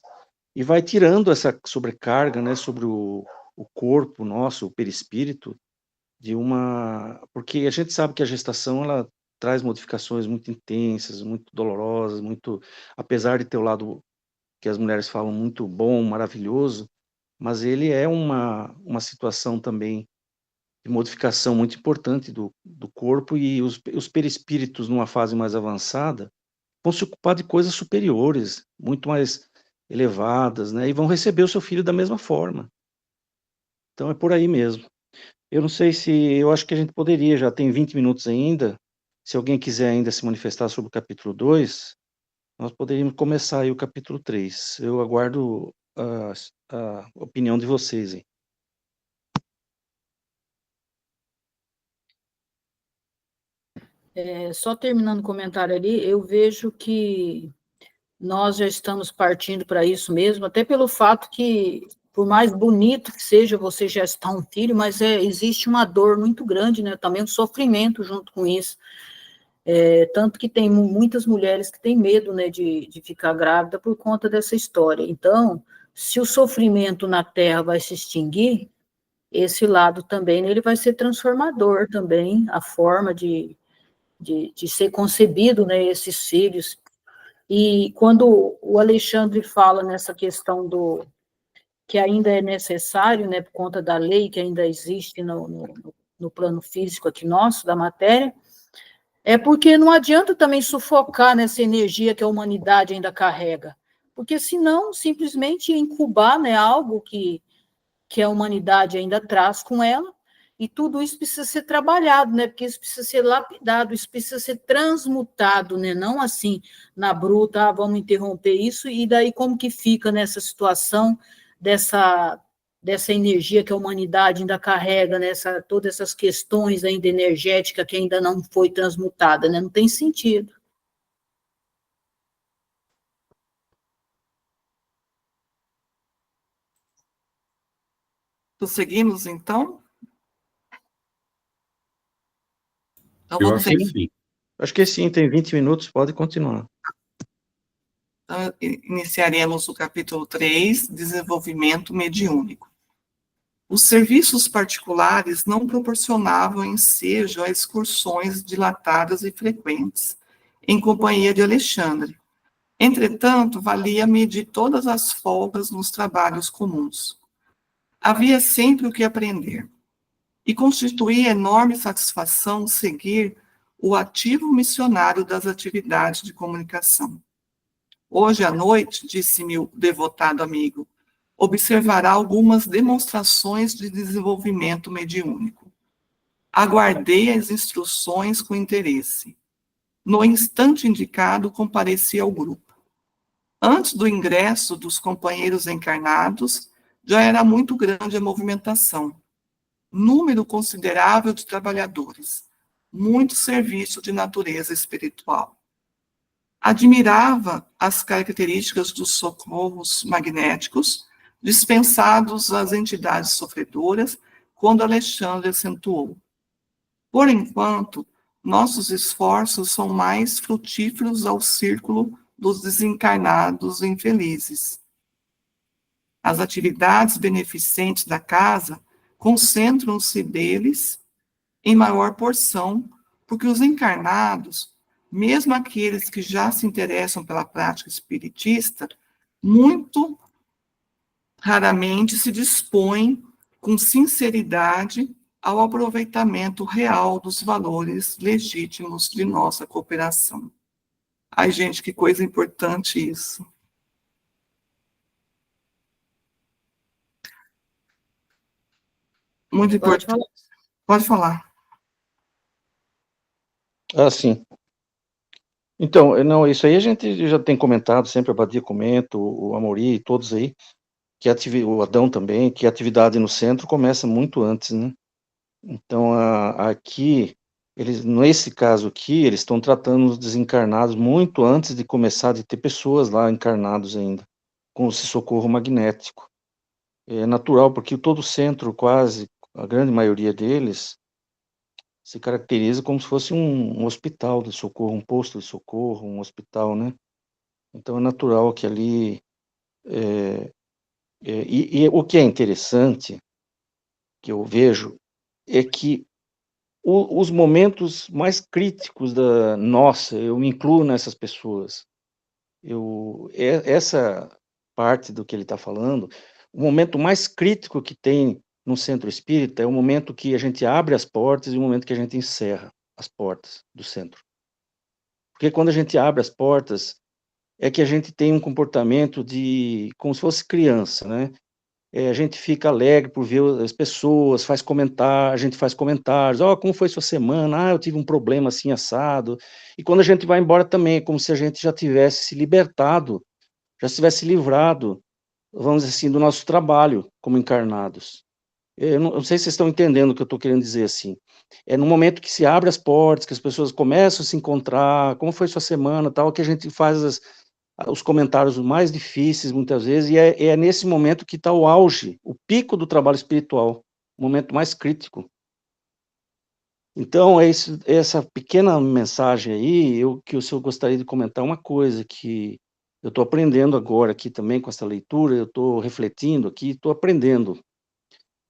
e vai tirando essa sobrecarga, né, sobre o corpo nosso, o perispírito, porque a gente sabe que a gestação, ela traz modificações muito intensas, muito dolorosas, apesar de ter o lado que as mulheres falam muito bom, maravilhoso, mas ele é uma situação também de modificação muito importante do corpo, e os perispíritos, numa fase mais avançada, vão se ocupar de coisas superiores, muito mais elevadas, né? E vão receber o seu filho da mesma forma. Então é por aí mesmo. Eu não sei eu acho que a gente poderia, já tem 20 minutos ainda, se alguém quiser ainda se manifestar sobre o capítulo 2, nós poderíamos começar aí o capítulo 3. Eu aguardo a opinião de vocês aí. Só terminando o comentário ali, eu vejo que nós já estamos partindo para isso mesmo, até pelo fato que, por mais bonito que seja você gestar um filho, mas existe uma dor muito grande, né, também um sofrimento junto com isso. Tanto que tem muitas mulheres que têm medo, né, de ficar grávida por conta dessa história. Então, se o sofrimento na Terra vai se extinguir, esse lado também, ele vai ser transformador também, a forma de ser concebido, né, esses filhos. E quando o Alexandre fala nessa questão que ainda é necessário, né, por conta da lei que ainda existe no plano físico aqui nosso, da matéria, é porque não adianta também sufocar nessa energia que a humanidade ainda carrega, porque senão simplesmente incubar, né, algo que a humanidade ainda traz com ela, e tudo isso precisa ser trabalhado, né, porque isso precisa ser lapidado, isso precisa ser transmutado, né, não assim, na bruta, vamos interromper isso, e daí como que fica nessa situação dessa energia que a humanidade ainda carrega, todas essas questões ainda energéticas que ainda não foi transmutada, né, não tem sentido. Prosseguimos, então? Então, Eu vamos acho que sim. Acho que sim, tem 20 minutos, pode continuar. Então, iniciaremos o capítulo 3, Desenvolvimento Mediúnico. Os serviços particulares não proporcionavam ensejo a excursões dilatadas e frequentes, em companhia de Alexandre. Entretanto, valia medir todas as folgas nos trabalhos comuns. Havia sempre o que aprender, e constituía enorme satisfação seguir o ativo missionário das atividades de comunicação. Hoje à noite, disse-me o devotado amigo, observará algumas demonstrações de desenvolvimento mediúnico. Aguardei as instruções com interesse. No instante indicado, compareci ao grupo. Antes do ingresso dos companheiros encarnados, já era muito grande a movimentação. Número considerável de trabalhadores, muito serviço de natureza espiritual. Admirava as características dos socorros magnéticos dispensados às entidades sofredoras, quando Alexandre acentuou: por enquanto, nossos esforços são mais frutíferos ao círculo dos desencarnados infelizes. As atividades beneficentes da casa concentram-se deles em maior porção, porque os encarnados, mesmo aqueles que já se interessam pela prática espiritista, muito raramente se dispõem com sinceridade ao aproveitamento real dos valores legítimos de nossa cooperação. Ai, gente, que coisa importante isso. Muito importante. Pode falar. Ah, sim. Então, não, isso aí a gente já tem comentado, sempre a Badia comenta, o Amori, todos aí, que o Adão também, que a atividade no centro começa muito antes, né? Então, aqui, nesse caso aqui, eles estão tratando os desencarnados muito antes de começar de ter pessoas lá encarnados ainda, com esse socorro magnético. É natural, porque todo o centro, quase, a grande maioria deles, se caracteriza como se fosse um hospital de socorro, um posto de socorro, um hospital, né? Então, é natural que ali... e o que é interessante, que eu vejo, é que os momentos mais críticos da nossa, eu me incluo nessas pessoas. Essa parte do que ele está falando, o momento mais crítico que tem no centro espírita é o momento que a gente abre as portas e o momento que a gente encerra as portas do centro. Porque quando a gente abre as portas, é que a gente tem um comportamento como se fosse criança, né? A gente fica alegre por ver as pessoas, a gente faz comentários, como foi sua semana? Eu tive um problema assim, assado. E quando a gente vai embora também, é como se a gente já tivesse se libertado, já se tivesse livrado, vamos dizer assim, do nosso trabalho como encarnados. Eu não sei se vocês estão entendendo o que eu estou querendo dizer, assim. É no momento que se abre as portas, que as pessoas começam a se encontrar, como foi sua semana, tal, que a gente faz os comentários mais difíceis, muitas vezes, e é nesse momento que está o auge, o pico do trabalho espiritual, o momento mais crítico. Então, essa pequena mensagem aí, que o senhor gostaria de comentar uma coisa que eu estou aprendendo agora aqui também com essa leitura, eu estou refletindo aqui, estou aprendendo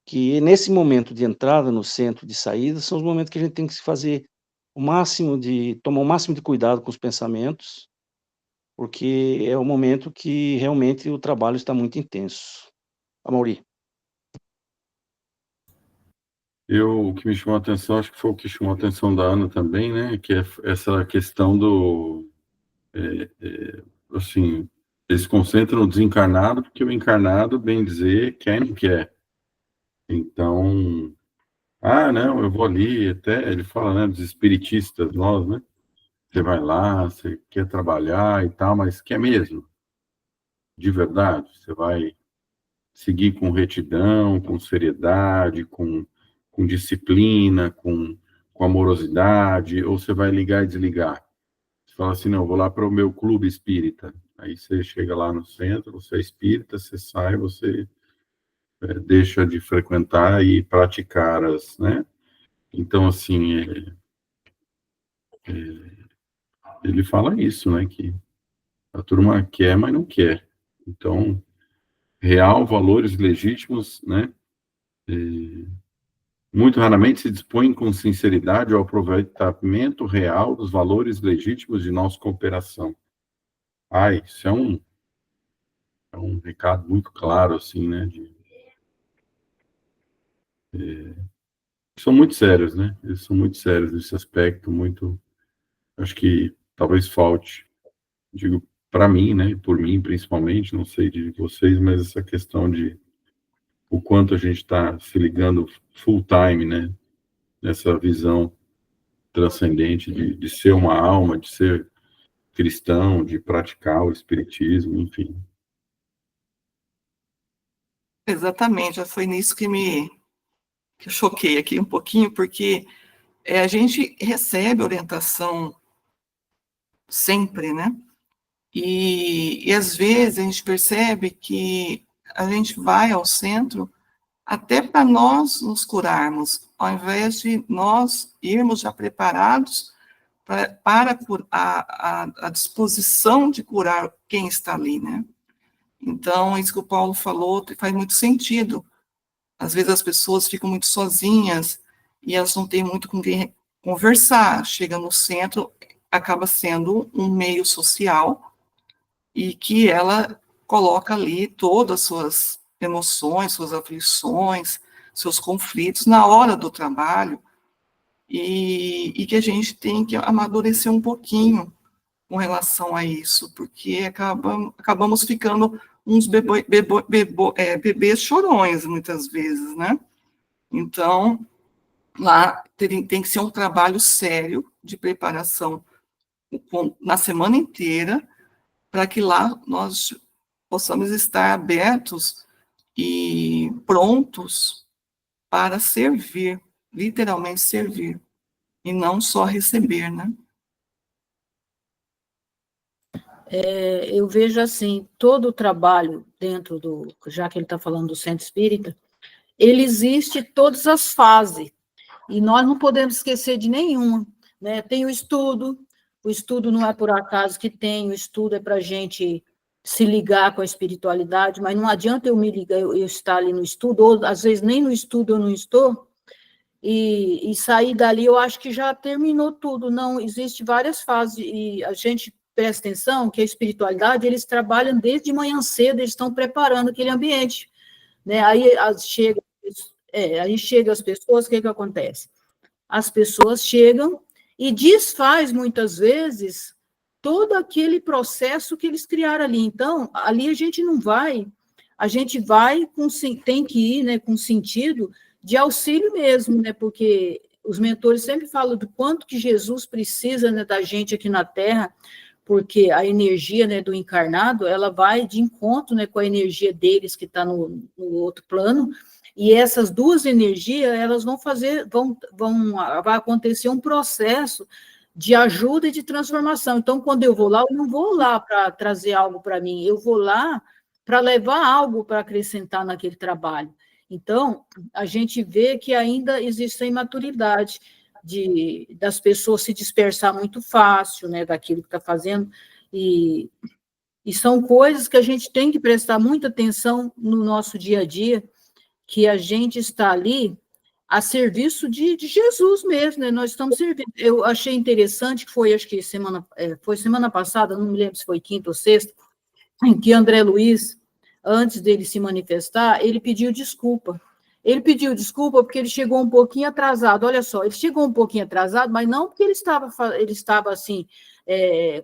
que nesse momento de entrada no centro, de saída, são os momentos que a gente tem que fazer tomar o máximo de cuidado com os pensamentos, porque é o momento que realmente o trabalho está muito intenso. Amaury. O que me chamou a atenção, acho que foi o que chamou a atenção da Ana também, né, que é essa questão do, assim, eles se concentram no desencarnado, porque o encarnado, bem dizer, quer e não quer. Então, não, eu vou ali, até, ele fala, né, dos espiritistas, nós, né, você vai lá, você quer trabalhar e tal, mas quer mesmo, de verdade, você vai seguir com retidão, com seriedade, com disciplina, com amorosidade, ou você vai ligar e desligar? Você fala assim, não, eu vou lá para o meu clube espírita. Aí você chega lá no centro, você é espírita, você sai, você deixa de frequentar e praticar né? Então, assim, ele fala isso, né, que a turma quer, mas não quer. Então, real, valores legítimos, né, muito raramente se dispõe com sinceridade ao aproveitamento real dos valores legítimos de nossa cooperação. Isso é um recado muito claro, assim, né? São muito sérios, né? Eles são muito sérios nesse aspecto, muito. Acho que talvez falte, digo, para mim, né? Por mim, principalmente, não sei de vocês, mas essa questão de o quanto a gente está se ligando full time, né? Nessa visão transcendente de ser uma alma, de ser cristão, de praticar o espiritismo, enfim. Exatamente, foi nisso que eu choquei aqui um pouquinho, porque a gente recebe orientação sempre, né? E às vezes a gente percebe que a gente vai ao centro até para nós nos curarmos, ao invés de nós irmos já preparados para a disposição de curar quem está ali, né? Então, isso que o Paulo falou faz muito sentido. Às vezes as pessoas ficam muito sozinhas e elas não têm muito com quem conversar. Chega no centro, acaba sendo um meio social e que ela coloca ali todas as suas emoções, suas aflições, seus conflitos na hora do trabalho e que a gente tem que amadurecer um pouquinho com relação a isso, porque acabamos ficando uns bebês chorões, muitas vezes, né? Então, lá tem que ser um trabalho sério de preparação na semana inteira, para que lá nós possamos estar abertos e prontos para servir, literalmente servir, e não só receber, né? Eu vejo assim, todo o trabalho dentro já que ele está falando do centro espírita, ele existe todas as fases, e nós não podemos esquecer de nenhuma, né? Tem o estudo não é por acaso que tem, o estudo é para a gente se ligar com a espiritualidade, mas não adianta eu me ligar, eu estar ali no estudo, ou às vezes nem no estudo eu não estou, e sair dali eu acho que já terminou tudo, não, existe várias fases, e a gente presta atenção que a espiritualidade, eles trabalham desde manhã cedo, eles estão preparando aquele ambiente, né? Aí chega as pessoas, o que acontece? As pessoas chegam e desfaz, muitas vezes, todo aquele processo que eles criaram ali. Então, ali a gente não vai, a gente vai, tem que ir, né, com sentido de auxílio mesmo, né, porque os mentores sempre falam do quanto que Jesus precisa, né, da gente aqui na Terra, porque a energia, né, do encarnado, ela vai de encontro, né, com a energia deles que está no outro plano, e essas duas energias, elas vão vai acontecer um processo de ajuda e de transformação. Então, quando eu vou lá, eu não vou lá para trazer algo para mim, eu vou lá para levar algo para acrescentar naquele trabalho. Então, a gente vê que ainda existe a imaturidade das pessoas se dispersar muito fácil, né, daquilo que está fazendo, e são coisas que a gente tem que prestar muita atenção no nosso dia a dia, que a gente está ali a serviço de Jesus mesmo, né? Nós estamos servindo. Eu achei interessante que foi, acho que semana passada, não me lembro se foi quinta ou sexta, em que André Luiz, antes dele se manifestar, ele pediu desculpa. Ele pediu desculpa porque ele chegou um pouquinho atrasado. Olha só, ele chegou um pouquinho atrasado, mas não porque ele estava assim,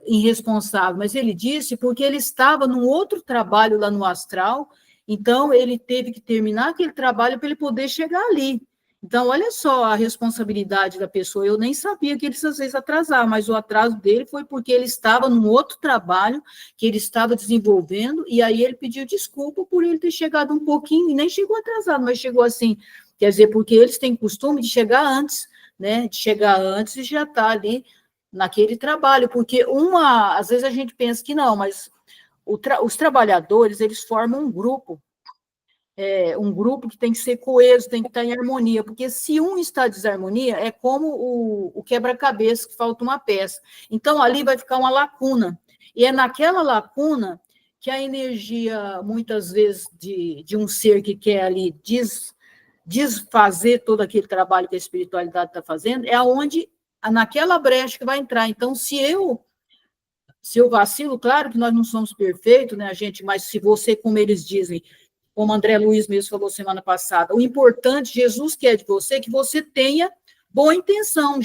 irresponsável, mas ele disse porque ele estava num outro trabalho lá no astral, então ele teve que terminar aquele trabalho para ele poder chegar ali. Então, olha só a responsabilidade da pessoa. Eu nem sabia que ele às vezes atrasar, mas o atraso dele foi porque ele estava num outro trabalho que ele estava desenvolvendo, e aí ele pediu desculpa por ele ter chegado um pouquinho, e nem chegou atrasado, mas chegou assim, quer dizer, porque eles têm costume de chegar antes, né? De chegar antes e já estar ali naquele trabalho, porque às vezes a gente pensa que não, mas os trabalhadores, eles formam um grupo que tem que ser coeso, tem que estar em harmonia, porque se um está em desarmonia, é como o quebra-cabeça, que falta uma peça. Então, ali vai ficar uma lacuna, e é naquela lacuna que a energia, muitas vezes, de um ser que quer ali desfazer todo aquele trabalho que a espiritualidade está fazendo, é onde, naquela brecha que vai entrar. Então, se eu vacilo, claro que nós não somos perfeitos, né, gente, mas se você, como eles dizem, como André Luiz mesmo falou semana passada, o importante, Jesus quer de você, que você tenha boa intenção.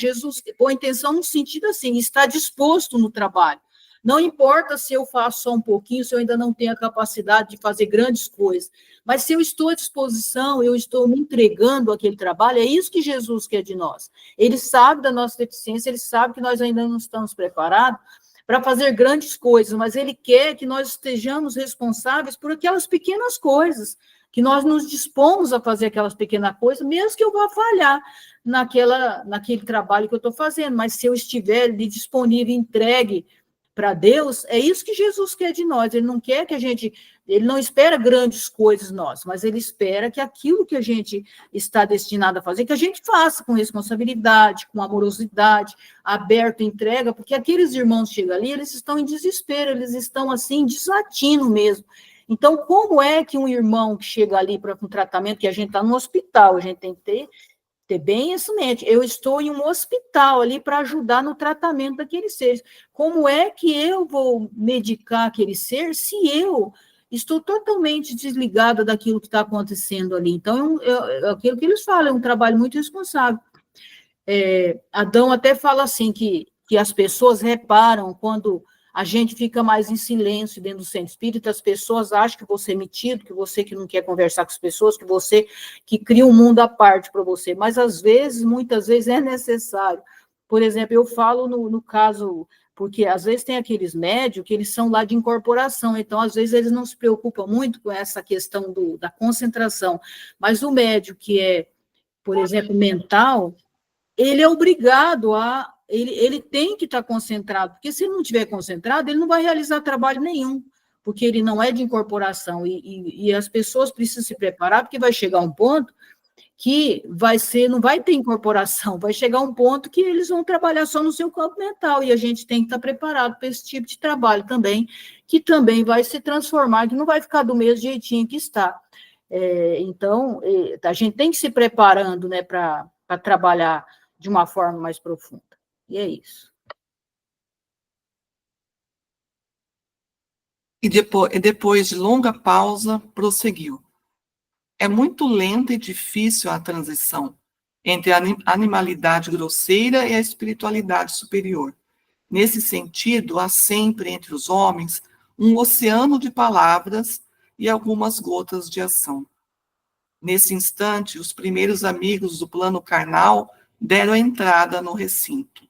Boa intenção no sentido assim, estar disposto no trabalho. Não importa se eu faço só um pouquinho, se eu ainda não tenho a capacidade de fazer grandes coisas, mas se eu estou à disposição, eu estou me entregando àquele trabalho, é isso que Jesus quer de nós. Ele sabe da nossa deficiência, ele sabe que nós ainda não estamos preparados para fazer grandes coisas, mas ele quer que nós estejamos responsáveis por aquelas pequenas coisas, que nós nos dispomos a fazer aquelas pequenas coisas, mesmo que eu vá falhar naquele trabalho que eu estou fazendo, mas se eu estiver ali disponível, entregue para Deus, é isso que Jesus quer de nós. Ele não quer que ele não espera grandes coisas nós, mas ele espera que aquilo que a gente está destinado a fazer, que a gente faça com responsabilidade, com amorosidade, aberto, entrega, porque aqueles irmãos chegam ali, eles estão em desespero, eles estão assim, desatino mesmo. Então, como é que um irmão que chega ali para um tratamento, que a gente está no hospital, a gente tem que ter bem isso em mente, eu estou em um hospital ali para ajudar no tratamento daquele ser. Como é que eu vou medicar aquele ser se eu estou totalmente desligada daquilo que está acontecendo ali? Então, aquilo que eles falam, é um trabalho muito responsável. Adão até fala assim, que as pessoas reparam quando a gente fica mais em silêncio dentro do centro espírita, as pessoas acham que você é metido, que você que não quer conversar com as pessoas, que você que cria um mundo à parte para você, mas às vezes, muitas vezes é necessário. Por exemplo, eu falo no caso, porque às vezes tem aqueles médios que eles são lá de incorporação, então às vezes eles não se preocupam muito com essa questão da concentração, mas o médio que é, por exemplo, mental, ele é obrigado ele tem que estar concentrado, porque se ele não estiver concentrado, ele não vai realizar trabalho nenhum, porque ele não é de incorporação, e as pessoas precisam se preparar, porque vai chegar um ponto que não vai ter incorporação, vai chegar um ponto que eles vão trabalhar só no seu campo mental, e a gente tem que estar preparado para esse tipo de trabalho também, que também vai se transformar, que não vai ficar do mesmo jeitinho que está. Então, a gente tem que se preparando, né, para trabalhar de uma forma mais profunda. E é isso. E depois de longa pausa, prosseguiu. É muito lenta e difícil a transição entre a animalidade grosseira e a espiritualidade superior. Nesse sentido, há sempre entre os homens um oceano de palavras e algumas gotas de ação. Nesse instante, os primeiros amigos do plano carnal deram entrada no recinto.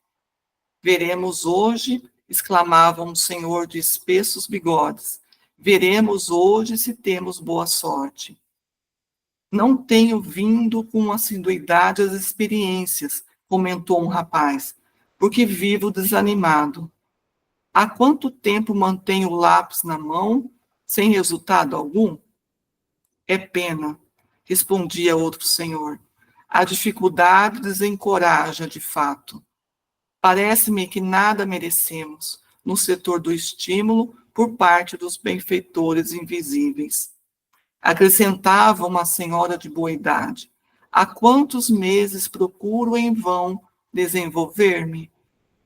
Veremos hoje, exclamava um senhor de espessos bigodes, veremos hoje se temos boa sorte. Não tenho vindo com assiduidade às experiências, comentou um rapaz, porque vivo desanimado. Há quanto tempo mantenho o lápis na mão, sem resultado algum? É pena, respondia outro senhor. A dificuldade desencoraja, de fato. Parece-me que nada merecemos no setor do estímulo por parte dos benfeitores invisíveis. Acrescentava uma senhora de boa idade. Há quantos meses procuro em vão desenvolver-me?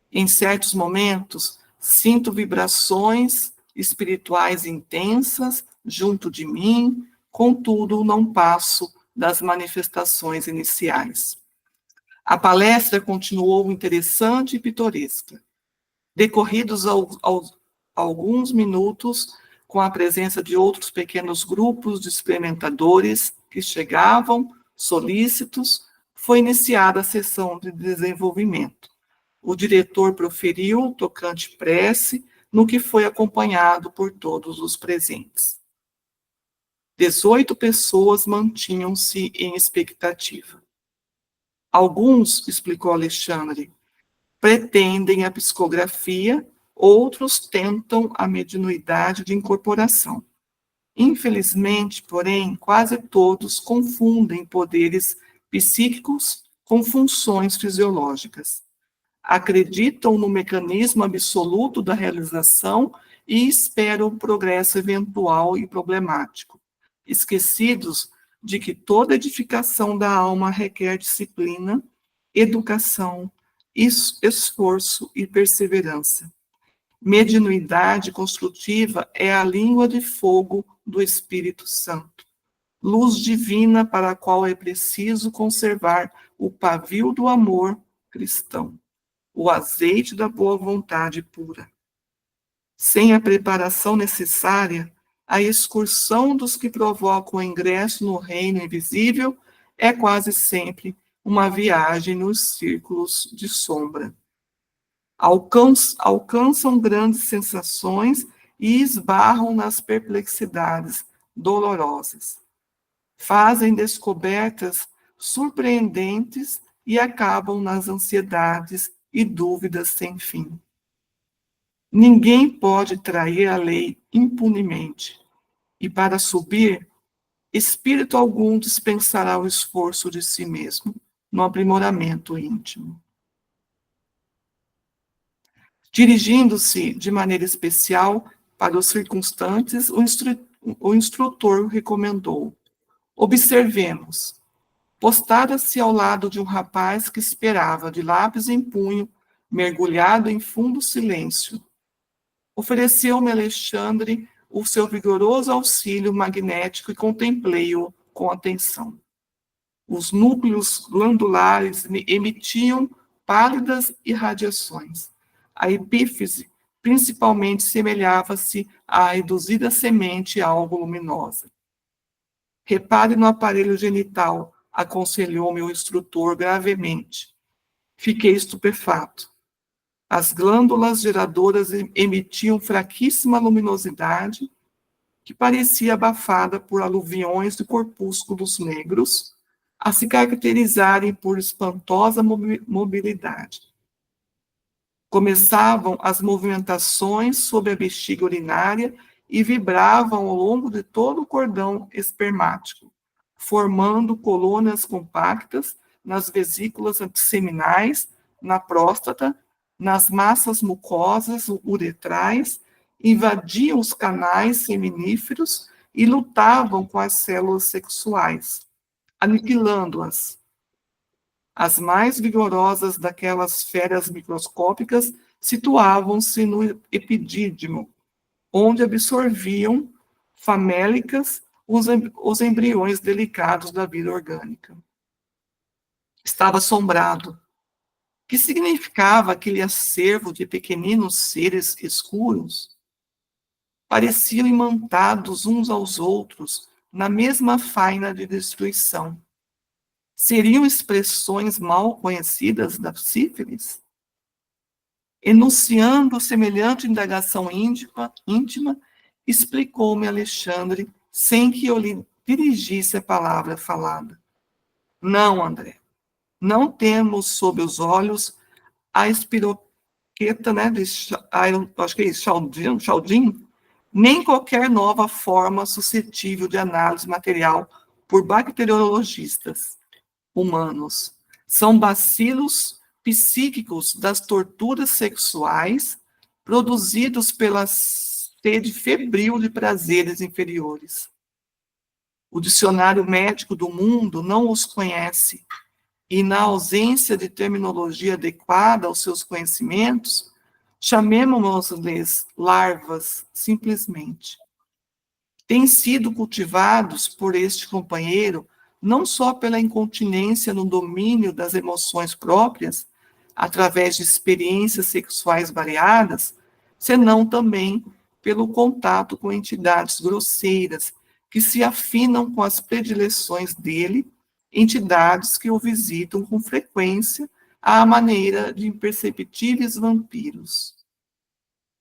Em certos momentos, sinto vibrações espirituais intensas junto de mim, contudo, não passo das manifestações iniciais. A palestra continuou interessante e pitoresca. Decorridos alguns minutos, com a presença de outros pequenos grupos de experimentadores que chegavam, solícitos, foi iniciada a sessão de desenvolvimento. O diretor proferiu tocante prece, no que foi acompanhado por todos os presentes. 18 pessoas mantinham-se em expectativa. Alguns, explicou Alexandre, pretendem a psicografia, outros tentam a mediunidade de incorporação. Infelizmente, porém, quase todos confundem poderes psíquicos com funções fisiológicas. Acreditam no mecanismo absoluto da realização e esperam o progresso eventual e problemático, esquecidos de que toda edificação da alma requer disciplina, educação, esforço e perseverança. Mediunidade construtiva é a língua de fogo do Espírito Santo, luz divina para a qual é preciso conservar o pavio do amor cristão, o azeite da boa vontade pura. Sem a preparação necessária, a excursão dos que provocam o ingresso no reino invisível é quase sempre uma viagem nos círculos de sombra. Alcançam grandes sensações e esbarram nas perplexidades dolorosas. Fazem descobertas surpreendentes e acabam nas ansiedades e dúvidas sem fim. Ninguém pode trair a lei impunemente, e para subir, espírito algum dispensará o esforço de si mesmo no aprimoramento íntimo. Dirigindo-se de maneira especial para os circunstantes, o instrutor recomendou: observemos. Postada-se ao lado de um rapaz que esperava, de lápis em punho, mergulhado em fundo silêncio. Ofereceu-me Alexandre o seu vigoroso auxílio magnético e contemplei-o com atenção. Os núcleos glandulares emitiam pálidas irradiações. A epífise, principalmente, semelhava-se à reduzida semente algo luminosa. Repare no aparelho genital, aconselhou-me o instrutor gravemente. Fiquei estupefato. As glândulas geradoras emitiam fraquíssima luminosidade, que parecia abafada por aluviões de corpúsculos negros, a se caracterizarem por espantosa mobilidade. Começavam as movimentações sob a bexiga urinária e vibravam ao longo de todo o cordão espermático, formando colônias compactas nas vesículas abdominais, na próstata, nas massas mucosas uretrais, invadiam os canais seminíferos e lutavam com as células sexuais, aniquilando-as. As mais vigorosas daquelas feras microscópicas situavam-se no epidídimo, onde absorviam famélicas os embriões delicados da vida orgânica. Estava assombrado. Que significava aquele acervo de pequeninos seres escuros? Pareciam imantados uns aos outros na mesma faina de destruição. Seriam expressões mal conhecidas da sífilis? Enunciando semelhante indagação íntima, explicou-me Alexandre, sem que eu lhe dirigisse a palavra falada. Não, André. Não temos sob os olhos a espiroqueta, né, acho que é isso, Chaldin, nem qualquer nova forma suscetível de análise material por bacteriologistas humanos. São bacilos psíquicos das torturas sexuais produzidos pela sede febril de prazeres inferiores. O dicionário médico do mundo não os conhece, e na ausência de terminologia adequada aos seus conhecimentos, chamemos-lhes larvas, simplesmente. Têm sido cultivados por este companheiro não só pela incontinência no domínio das emoções próprias, através de experiências sexuais variadas, senão também pelo contato com entidades grosseiras que se afinam com as predileções dele, entidades que o visitam com frequência à maneira de imperceptíveis vampiros.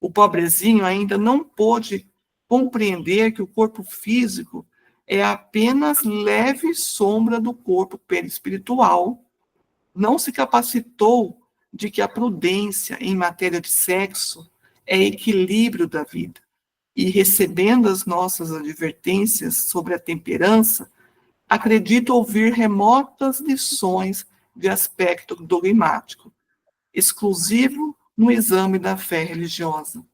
O pobrezinho ainda não pôde compreender que o corpo físico é apenas leve sombra do corpo perispiritual. Não se capacitou de que a prudência em matéria de sexo é equilíbrio da vida. E recebendo as nossas advertências sobre a temperança, acredito ouvir remotas lições de aspecto dogmático, exclusivo no exame da fé religiosa.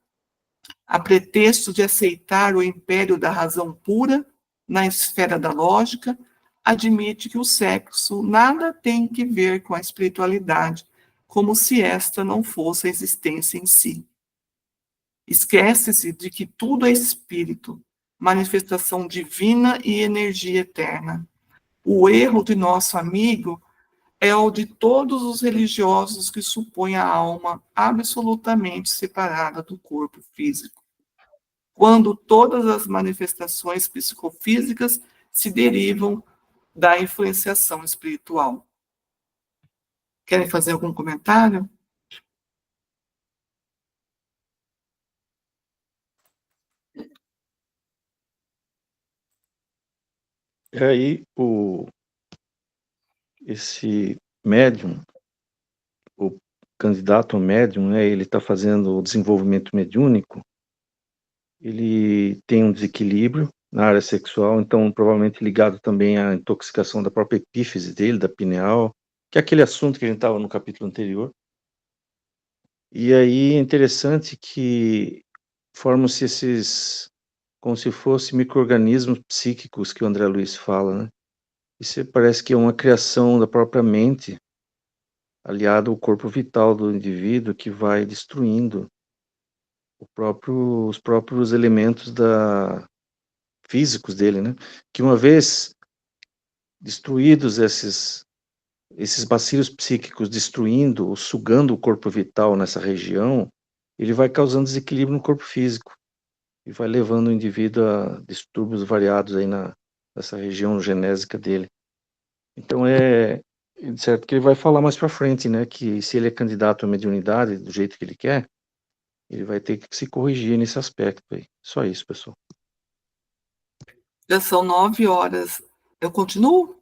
A pretexto de aceitar o império da razão pura na esfera da lógica, admite que o sexo nada tem que ver com a espiritualidade, como se esta não fosse a existência em si. Esquece-se de que tudo é espírito, manifestação divina e energia eterna. O erro de nosso amigo é o de todos os religiosos que supõem a alma absolutamente separada do corpo físico, quando todas as manifestações psicofísicas se derivam da influenciação espiritual. Querem fazer algum comentário? E aí, esse médium, o candidato a médium, né, ele está fazendo o desenvolvimento mediúnico, ele tem um desequilíbrio na área sexual, então provavelmente ligado também à intoxicação da própria epífise dele, da pineal, que é aquele assunto que a gente estava no capítulo anterior. E aí é interessante que formam-se esses, como se fossem micro-organismos psíquicos que o André Luiz fala, né? Isso parece que é uma criação da própria mente, aliado ao corpo vital do indivíduo, que vai destruindo os próprios elementos físicos dele, né? Que uma vez destruídos esses bacilos psíquicos, destruindo ou sugando o corpo vital nessa região, ele vai causando desequilíbrio no corpo físico e vai levando o indivíduo a distúrbios variados aí nessa região genésica dele. Então é certo que ele vai falar mais para frente, né, que se ele é candidato à mediunidade do jeito que ele quer, ele vai ter que se corrigir nesse aspecto aí. Só isso, pessoal. Já são 9 horas. Eu continuo?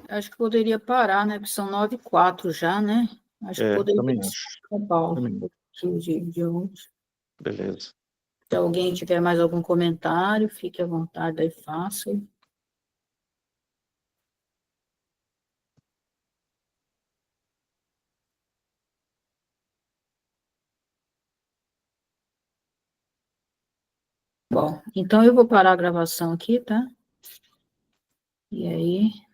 Acho que poderia parar, né? Porque são 9h04 já, né? Acho que poderia Também acho. acabar Também. de hoje. Beleza. Se alguém tiver mais algum comentário, fique à vontade, aí faça. Bom, então eu vou parar a gravação aqui, tá? E aí...